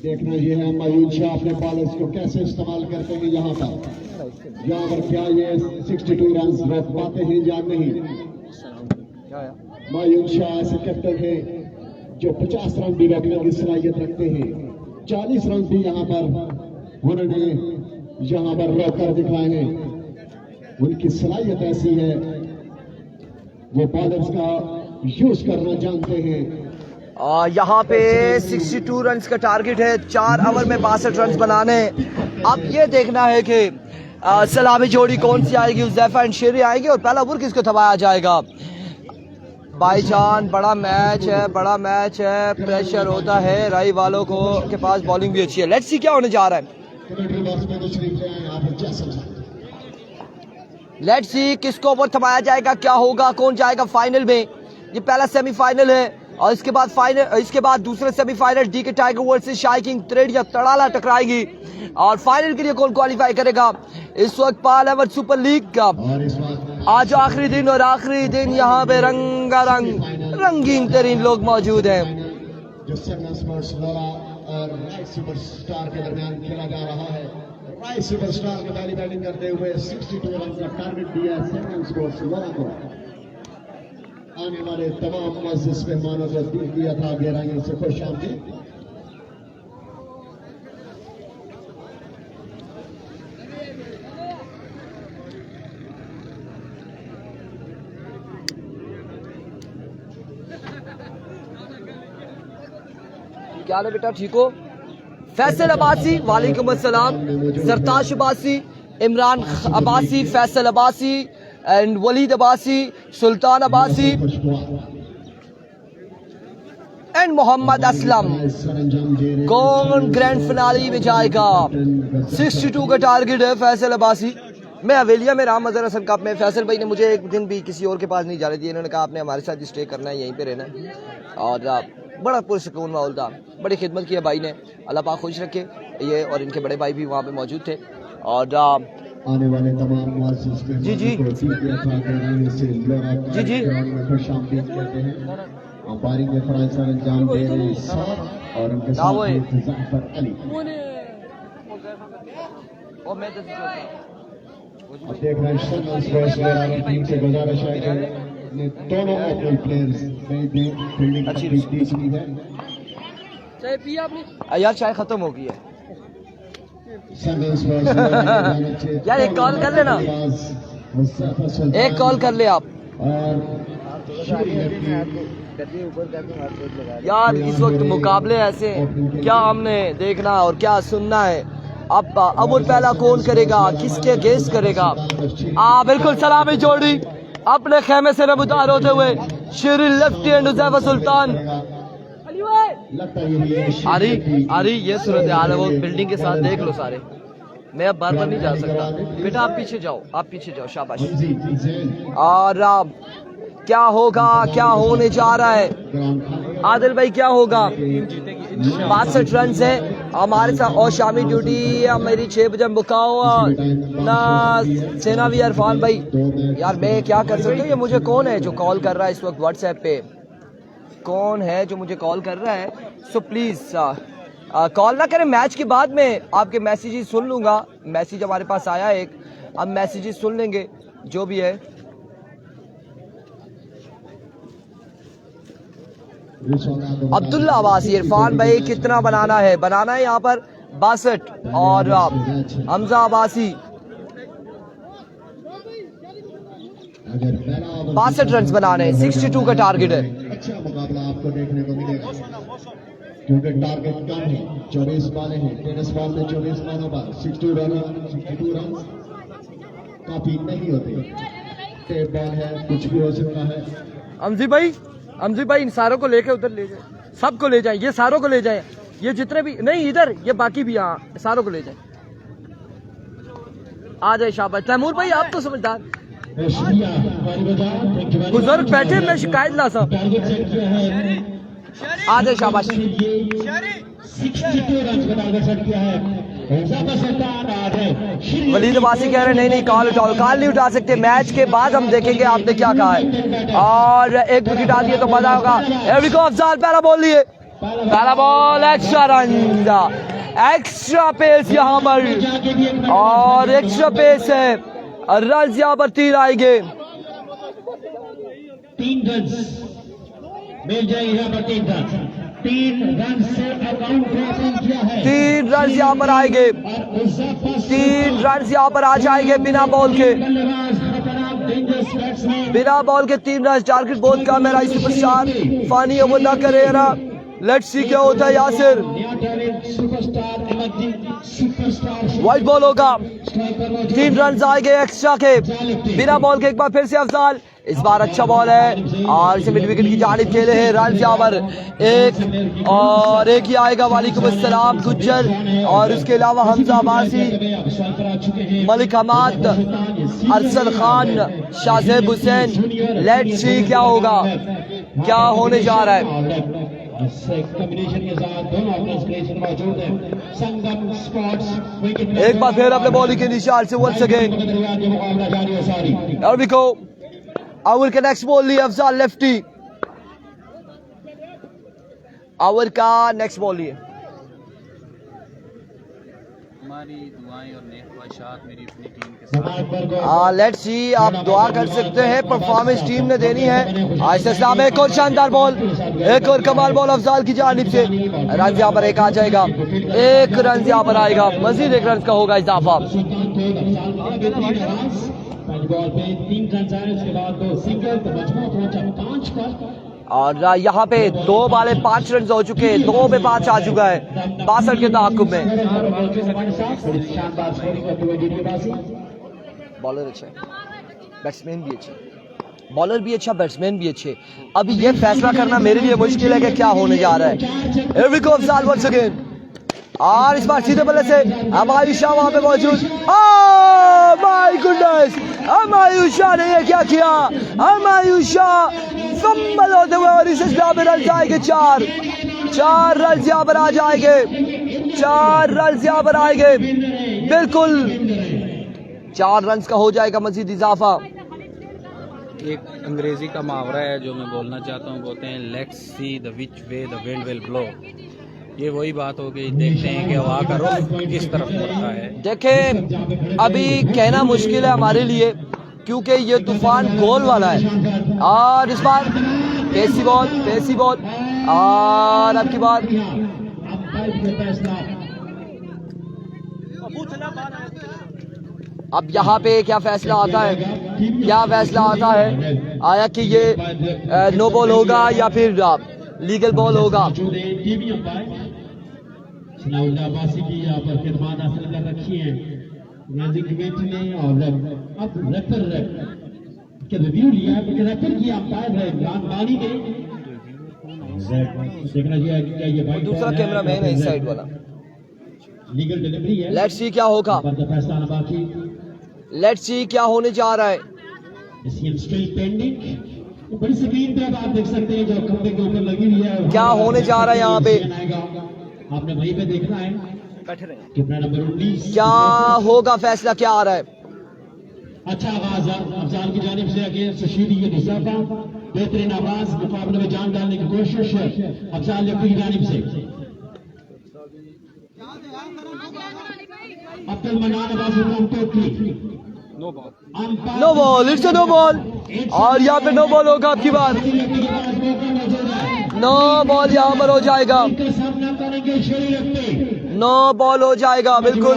देखना ये है मयूर शाह अपने बॉलर्स को कैसे इस्तेमाल करते हैं। यहाँ पर क्या ये 62 रन रोक पाते हैं या नहीं। मयूर शाह ऐसे कैप्टन है जो 50 रन भी रोकने की सलाहियत रखते हैं। 40 रन भी यहाँ पर उन्होंने यहाँ पर रोक कर दिखाए हैं। उनकी सलाहियत ऐसी है, वो बॉलर्स का यूज करना जानते हैं। यहाँ पे 62 रन का टारगेट है, 4 ओवर में 62 रन बनाने। अब ये देखना है कि सलामी जोड़ी कौन सी आएगी, उज़ैफा एंड शेरी आएंगे और पहला ओवर किसको थमाया जाएगा। भाईजान बड़ा मैच है, बड़ा मैच है, प्रेशर होता है राई वालों को के पास बॉलिंग भी अच्छी है। लेट्स सी क्या होने जा रहा है। लेट्स सी किसको ओवर थमाया जाएगा, क्या होगा, कौन जाएगा फाइनल में। ये पहला सेमीफाइनल है और इसके बाद फाइनल, इसके बाद दूसरे सेमीफाइनल DK टाइगर वर्सेस शाई किंग त्रेडिया तड़ाला टकराएगी और फाइनल के लिए कौन क्वालिफाई करेगा। इस वक्त पाल एवर सुपर लीग का और इस बात आज आखिरी दिन और आखिरी दिन यहाँ पे रंगारंग रंगीन तरीन लोग मौजूद हैं। जो संगम स्पोर्ट्स लोरा और राइट सुपरस्टार के दरमियान खेला जा रहा है। राइट सुपरस्टार ने पहली बैटिंग करते हुए 62 रन का टारगेट दिया है संगम स्पोर्ट्स लोरा को। आने वाले तमाम मुअज़्ज़िज़ मेहमानों को दिया था गहराइयों से खुश आमदीद। क्या हाल है बेटा, ठीक हो? फैसल अब्बासी वालेकुम अस्सलाम, सरताज अब्बासी, इमरान अब्बासी, फैसल अब्बासी एंड वलीद अब्बासी, सुल्तान अब्बासी एंड मोहम्मद असलम। कौन ग्रैंड फिनाले में जाएगा? 62 का टारगेट है फैसल अब्बासी। मैं हवेलिया में रहा मजर हसन कप में। फैसल भाई ने मुझे एक दिन भी किसी और के पास नहीं जाने दिया। इन्होंने कहा आपने हमारे साथ स्टे करना है, यहीं पे रहना है। और बड़ा पुरसकून माहौल था, बड़ी खिदमत की है भाई ने, अल्लाह पाक खुश रखे। ये और इनके बड़े भाई भी वहाँ पे मौजूद थे। और आने वाले तमाम मुअज़्ज़िज़ मेहमानों जी जी को दिया था गहराइयों से लोरा का जी जी ग्राउंड में खुश आमदीद कहते हैं। अंपायरिंग में फराइज अंजाम दे रहे हैं साहब और उनके साथ ज़फ़र अली। अब देख रहे हैं संगम स्पोर्ट्स लोरा की टीम से गुजारिश है कि दोनों ओपनर प्लेयर्स में भी फील्डिंग अच्छी दी चुकी है। यार चाय खत्म हो गई है संगम स्पोर्ट्स लोरा के यार एक कॉल कर लेना, एक कॉल कर ले आप यार। इस वक्त मुकाबले ऐसे क्या हमने देखना और क्या सुनना है। अब अबुल पहला कौन करेगा, किसके गेस करेगा? बिल्कुल सलामी जोड़ी अपने खेमे से नमदार होते हुए शेरी लेफ्टी एंड हुज़ैफा सुल्तान। अरे ये सूरत हाल है, वो बिल्डिंग के साथ देख लो सारे। मैं अब बार बार नहीं जा सकता बेटा, आप पीछे जाओ, आप पीछे जाओ, शाबाश। और क्या होगा, क्या होने जा रहा है आदिल भाई, क्या होगा? 62 रन है हमारे साथ। और शामी ड्यूटी मेरी 6 बजे मुकाओ ना सेनावी इरफान भाई। यार मैं क्या कर सकता हूँ? ये मुझे कौन है जो कॉल कर रहा है इस वक्त व्हाट्सएप पे? कौन है जो मुझे कॉल कर रहा है? सो प्लीज़ कॉल ना करें। मैच के बाद में आपके मैसेजेस सुन लूँगा। मैसेज हमारे पास आया एक, अब मैसेजेस सुन लेंगे जो भी है। अब्दुल्ला अब्बासी, इरफान भाई कितना बनाना है? बनाना है यहाँ पर 62। और हमजा अब्बासी 62 रन बनाने हैं, 62 का टारगेट है। अच्छा मुकाबला आपको देखने को मिलेगा क्योंकि टारगेट कम है। 24 बॉलें हैं, टेनिस बॉल में 24 बॉलों पर 62 रन काफी नहीं होते। टेप बॉल है, कुछ भी हो सकता है। अमजी भाई इन सारों को लेके उधर ले जाए, सबको ले जाए, ये सारों को ले जाए, ये जितने भी नहीं इधर, ये बाकी भी यहाँ सारों को ले जाए। आ जाए शाबाश। तैमूर भाई आप तो समझदार, बुजुर्ग बैठे, मैं शिकायत ला साहब। आ जाए शाबाश। वलीद अब्बासी कह रहे नहीं कॉल उठाओ, कॉल नहीं उठा सकते, मैच के बाद हम देखेंगे आपने क्या कहा है। और एक विकेट आ दिए तो मजा होगा। अफजाल पहला बॉल लिए, पहला ball extra run, extra pace यहाँ पर, और एक्स्ट्रा पेस है, रन यहाँ पर 3 आएंगे। 3 रन मिल जाएंगे यहाँ पर, 3 रन, 3 रन से अकाउंट ड्रॉपिंग किया है। 3 रन यहाँ पर आएंगे, 3 रन यहाँ पर आ जाएंगे बिना बॉल के, बिना बॉल के 3 रन। टारगेट बहुत कम है। राइस सुपरस्टार फानी ओवर ना करे ना। लेट्स सी क्या होता है। यासिर वाइट बॉल होगा, 3 रन आएंगे एक्स्ट्रा के बिना बॉल के। एक बार फिर से अफजाल, इस बार अच्छा बॉल है और इसे मिड विकेट की जानिब खेले हैं। रन यहाँ पर एक और एक ही आएगा। वालेकुम अस्सलाम गुज्जर, और उसके अलावा हमजा अब्बासी, मलिक हमाद, अरसल खान, शाहजेब हुसैन। लेट्स सी क्या होगा, क्या होने जा रहा है। कॉम्बिनेशन के साथ दोनों ओपनर्स क्रिएशन मौजूद है। संगम स्पोर्ट्स एक बार फिर अपने बॉलिंग के निशान से once again मुकाबला जारी है सारी। here we go our का next ball लिए अफजाल लेफ्टी our का next ball लिए हमारी दुआएं और नेक ख्वाहिशात मेरी अपनी टीम के साथ। लेट्स सी आप दुआ कर सकते हैं परफॉर्मेंस टीम ने देनी है। आयशा इस्लाम एक और शानदार बॉल एक और कमाल बॉल अफजाल की जानिब से रन यहाँ पर एक आ जाएगा एक रन यहाँ पर आएगा मजीद एक रन का होगा इजाफा। बॉल पे 3 रन आए उसके बाद 2 सिंगल तो मजमू पहुंचा 5 पर और यहाँ पे 2 बाले 5 रन हो चुके हैं 2 में 5 आ चुका है 62 के ताकुब में। बॉलर अच्छा है बैट्समैन भी अच्छा बॉलर भी अच्छा बैट्समैन भी अच्छे। अभी ये फैसला करना मेरे लिए मुश्किल है कि क्या होने जा रहा है। Here we go Afzal once again और इस बार सीधे बल्ले से हमायूं शाह वहां पे मौजूद। माय गुडनेस हमायूं शाह ने ये क्या किया। हमायूं शाह फंबल होते हुए और इस इस्लाम में रन आएंगे 4 रन यहाँ पर आ जाएंगे 4 रन यहाँ पर आएंगे बिल्कुल 4 रन का हो जाएगा मजीद इजाफा। एक अंग्रेजी का मुहावरा है जो मैं बोलना चाहता हूँ बोलते हैं let's see the which way the wind will blow. ये वही बात हो गई देखते हैं कि हवा का रुख किस तरफ मुड़ता है। देखें अभी कहना मुश्किल है हमारे लिए क्योंकि ये तूफान गोल वाला है और इस बार पेसी बॉल और अब की बात अब यहाँ पे क्या फैसला आता है आया कि ये नो बॉल होगा या फिर लीगल बॉल होगा। सलाउल्लाबासी की यहाँ पर खिदमत हासिल कर रखी है म्यूजिक कमेटी ने और अब रेफर के रिव्यू लिया है रेफर की अंपायर है इमरान बानी ने देखना चाहिए क्या ये भाई दूसरा कैमरा मैन है इस साइड वाला। लीगल डिलीवरी है लेट्स सी क्या होगा फैसला बाकी लेट्स सी क्या होने जा रहा है। स्टिल पेंडिंग बड़ी स्क्रीन पे आप देख सकते हैं जो खंबे के ऊपर लगी हुई है क्या होने जा रहा है यहाँ पे आपने वहीं पे देखना है कितना नंबर 19 क्या होगा फैसला क्या आ रहा है। अच्छा आवाज अफजाल की जानिब से अगेंस्ट रशीदी के निसाफा बेहतरीन आवाज मुकाबले में जान डालने की कोशिश अफजाल लेफ्टी की जानिब से अब्दुल मनान आवाज no ball it's no ball और यहाँ पे नो बॉल होगा आपकी बात नो बॉल यहाँ पर हो जाएगा नो बॉल हो जाएगा बिल्कुल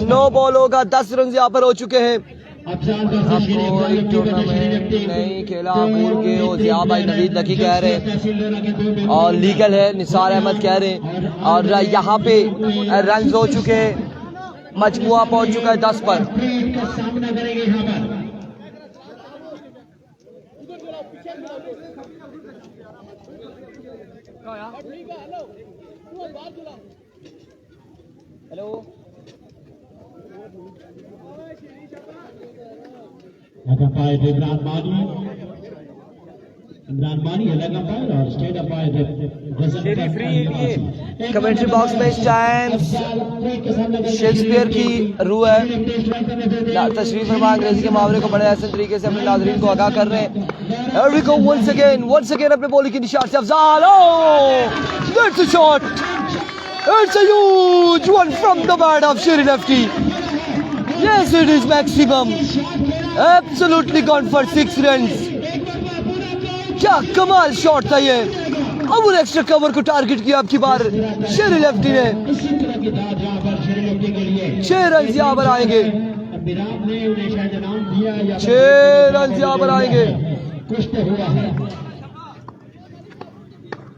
नो बॉल होगा 10 रन यहाँ पर हो चुके हैं। कोई टूर्नामेंट नहीं खेला अमूर के जिया भाई नवीद लकी कह रहे हैं और लीगल है निसार अहमद कह रहे हैं और यहाँ पे रन हो चुके हैं मजमुआ पहुंच चुका है 10 पर। हेलो इमरान मानी है लगा पायर और स्टेट अंपायर कमेंट्री बॉक्स में इस टाइम शेक्सपियर की रूह है तशरीफ फरमा अंग्रेजी के मुहावरे को बड़े ऐसे तरीके से अपने नाज़रीन को आगाह कर रहे हैं। Here we go once again अपने बॉलिंग की निशान से Afzal that's a shot it's a huge one from the bat of Sherry Lefty yes it is maximum absolutely gone for 6 runs क्या कमाल शॉट था ये अब वो एक्स्ट्रा कवर को टारगेट किया आपकी बार शेरी लेफ्टी ने 6 रन यहाँ पर आएंगे 6 रन यहाँ पर आएंगे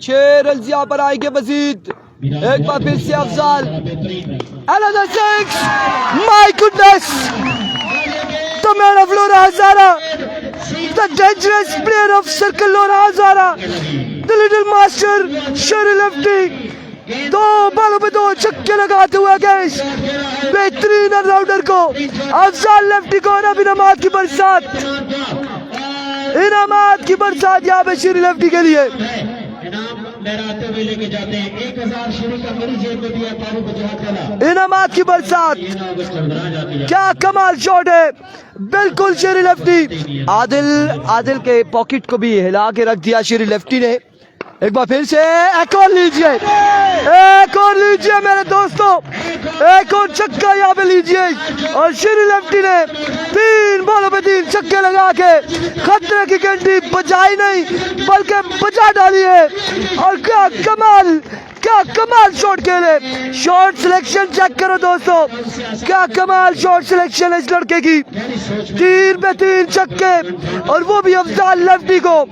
6 रन यहाँ पर आएंगे मजीद एक बार फिर से Afzal another 6 my goodness the man of Lora Hazara the dangerous player of circle Lora Hazara the little master Sherry Lefty 2 बालों पे 2 छक्के लगाते हुए अगेंस्ट बेहतरीन ऑलराउंडर को अफजाल लेफ्टी को और अब इनामात की बरसात यहाँ पे शेरी लेफ्टी के लिए इनाम लहराते हुए लेके जाते हैं 1000 शुरू का मेरी जेब में भी है पानी को जहां चला इनामात की बरसात, 3 अगस्त चंद्रा जाती है क्या कमाल शॉट है, बिल्कुल शेरी लेफ्टी। आदिल के पॉकेट को भी हिला के रख दिया शेरी लेफ्टी ने। एक बार फिर से एक और लीजिए, मेरे दोस्तों, एक और छक्का यहाँ पे लीजिए। और शेरी लेफ्टी ने 3 बॉलों पे 3 छक्के लगा के खतरे की घंटी बजाई नहीं बल्कि बजा डाली है। और क्या कमाल शॉट खेले, शॉट सिलेक्शन चेक करो दोस्तों, क्या कमाल शॉट सिलेक्शन है इस लड़के की। 3 पे 3 छक्के और वो भी अफजाल लेफ्टी को।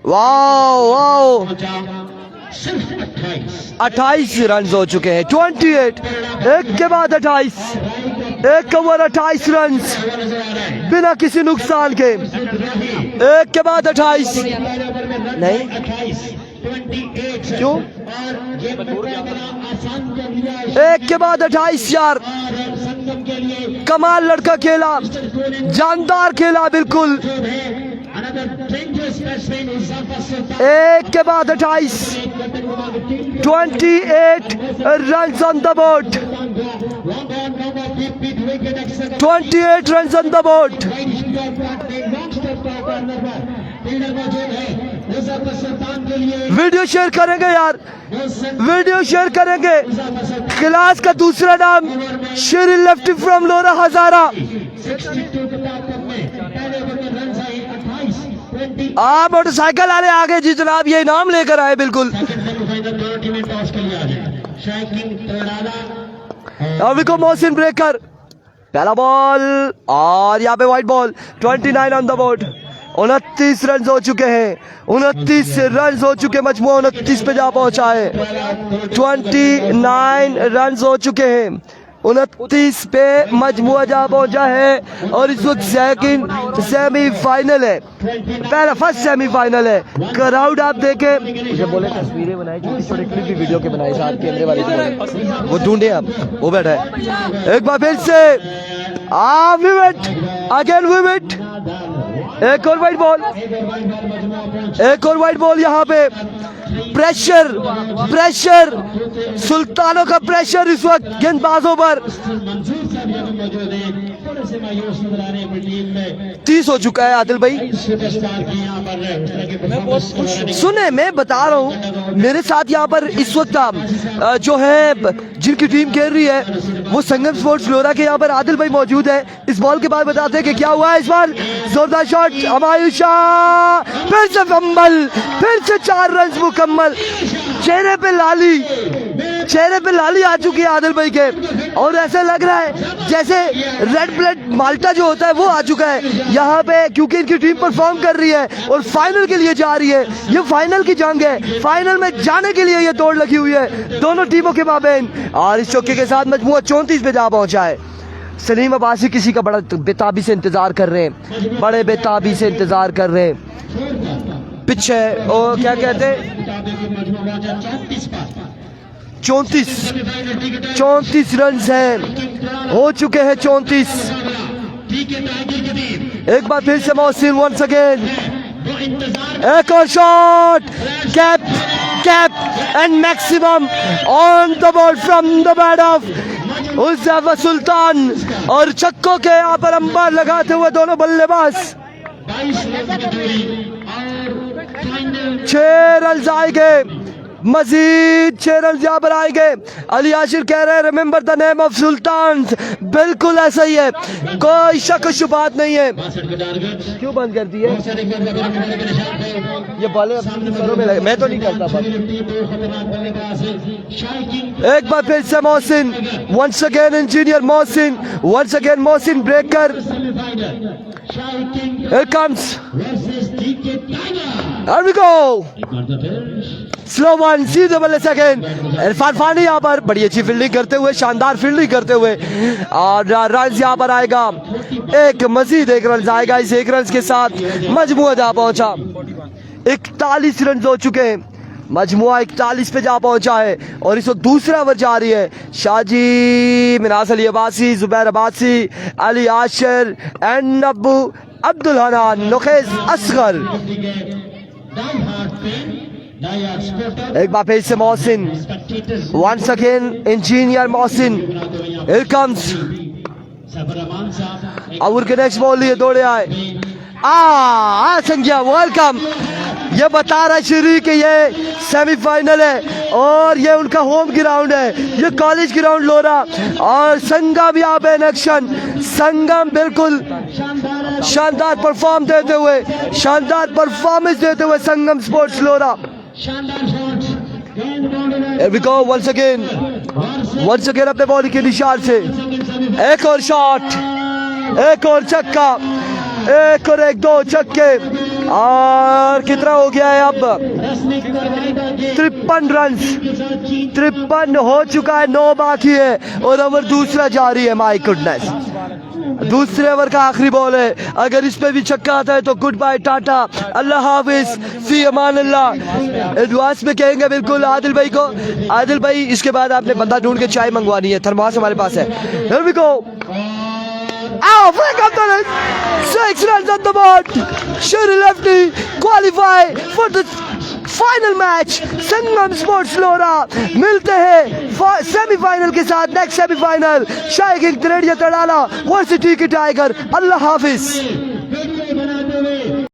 वाओ, सिर्फ 28 रन हो चुके हैं, 28, एक के बाद 28, एक ओवर 28 रन बिना किसी नुकसान के, एक के बाद 28 नहीं 28 क्यों, एक के बाद 28 यार, कमाल लड़का खेला, जानदार खेला बिल्कुल। एक के बाद 28, 28 run on the board, 28 run on the board. Video share करेंगे यार, वीडियो शेयर करेंगे। क्लास का दूसरा नाम शेरी लेफ्टी फ्रॉम लोरा हजारा। आप मोटरसाइकिल वाले आगे जी जनाब, ये इनाम लेकर आए बिल्कुल। अभी मोहसिन ब्रेकर, पहला बॉल और यहाँ पे white ball. 29 on the board, 29 run हो चुके हैं, 29 रन हो चुके, मजमू 29 पे जा पहुंचा है। 29 रन हो चुके हैं, 29 पे मजमुआ जा पहुंचा है। और इस वक्त सेकंड सेमीफाइनल है, पहला फर्स्ट सेमीफाइनल है। क्राउड आप देखें, मुझे बोले तस्वीरें बनाई, छोटे छोटे क्लिप भी वीडियो के बनाए, साथ कैमरे वाले को वो ढूंढे, अब वो बैठा है। एक बार फिर से अगेन विविट, एक और वाइट बॉल, एक और वाइट बॉल। यहाँ पे प्रेशर सुल्तानों का प्रेशर इस वक्त गेंदबाजों पर। 30 हो चुका है आदिल भाई। सुने, मैं बता रहा हूँ, मेरे साथ यहाँ पर इस वक्त जो है जिनकी टीम खेल रही है वो संगम स्पोर्ट्स लोरा के यहाँ पर आदिल भाई मौजूद है। इस बॉल के बाद बताते हैं कि क्या हुआ है इस बार। जोरदार शॉट, हमायुशा फिर से फंबल, फिर से 4 रन मुकम्मल। चेहरे पे लाली आ चुकी है आदिल भाई के, और ऐसा लग रहा है जैसे रेड ब्लड माल्टा जो होता है वो आ चुका है यहाँ पे, क्योंकि इनकी टीम परफॉर्म कर रही है और फाइनल के लिए जा रही है। ये फाइनल की जंग है, फाइनल में जाने के लिए ये दौड़ लगी हुई है दोनों टीमों के माबेन। और इस चौके के साथ मजमूआ 34 पे जा पहुंचा है। सलीम अब्बासी किसी का बड़ा बेताबी से इंतजार कर रहे हैं, बड़े बेताबी से इंतजार कर रहे हैं। पीछे और क्या कहते हैं 34 रन हैं, हो चुके हैं 34। एक बार फिर से मोहसिन वंस अगेन, एक और shot, cap and maximum on the board from the bat of Huzaifa Sultan. और छक्कों के यहाँ पर अंबार लगाते हुए दोनों बल्लेबाज। 6 रन आएंगे, मजीद 6 रन यहाँ पर आएंगे। अली आशिर कह रहे हैं remember the name of sultan, बिल्कुल ऐसा ही है, कोई शक शुबात नहीं है। क्यों बंद कर दी है ये बॉलें अपने सरों में लगे, मैं तो नहीं करता बंद। एक बार फिर से Mohsin, once again engineer Mohsin, once again Mohsin breaker. Here comes, here we go, slow one, सीधे बल्ले सेकंड। इरफान फानी यहाँ पर बड़ी अच्छी फील्डिंग करते हुए, शानदार फील्डिंग करते हुए, और रन यहाँ पर आएगा एक, मजीद 1 रन आएगा। इस 1 रन के साथ मजमुआ जा पहुंचा, 41 रन हो चुके हैं, मजमुआ 41 पे जा पहुंचा है। और इस वक्त दूसरा ओवर जारी है। शाजी, मिनास अली अब्बासी, जुबैर अब्बासी, अली आशिर एंड अब्दुल हनान, नुखैस असगर। एक बार फिर से Mohsin, once again engineer Mohsin, here comes और के नेक्स्ट बॉल लिए दौड़े आए, संज्ञा वेलकम। ये बता रहा है श्री कि ये सेमीफाइनल है और ये उनका होम ग्राउंड है, ये कॉलेज ग्राउंड लोरा, और संगम यहाँ पे एक्शन, संगम बिल्कुल शानदार परफॉर्म देते हुए, शानदार परफॉर्मेंस देते हुए Sangam sports Lora. Here we go once again अपने बॉलिंग के निशान से एक और शॉट, एक और छक्का, एक और एक, दो छक्के, और कितना हो गया है अब 53 रन, 53 हो चुका है, 9 बाकी है और ओवर दूसरा जारी है। माय गुडनेस, दूसरे ओवर का आखिरी बॉल है, अगर इस पे भी छक्का आता है तो गुड बाय टाटा, अल्लाह हाफिज, फी अमान अल्लाह। एडवांस में कहेंगे बिल्कुल आदिल भाई को, आदिल भाई इसके बाद आपने बंदा ढूंढ के चाय मंगवानी है, थर्मास हमारे पास है। Here we go. Break up the run. 6 runs on the board. Shuri Lefty qualify for the final match. Sangam sports Lora मिलते हैं सेमीफाइनल के साथ, नेक्स्ट सेमीफाइनल शाही किंग तरेड़िया तड़ाला वर्सेस टी के टाइगर। अल्लाह हाफिज।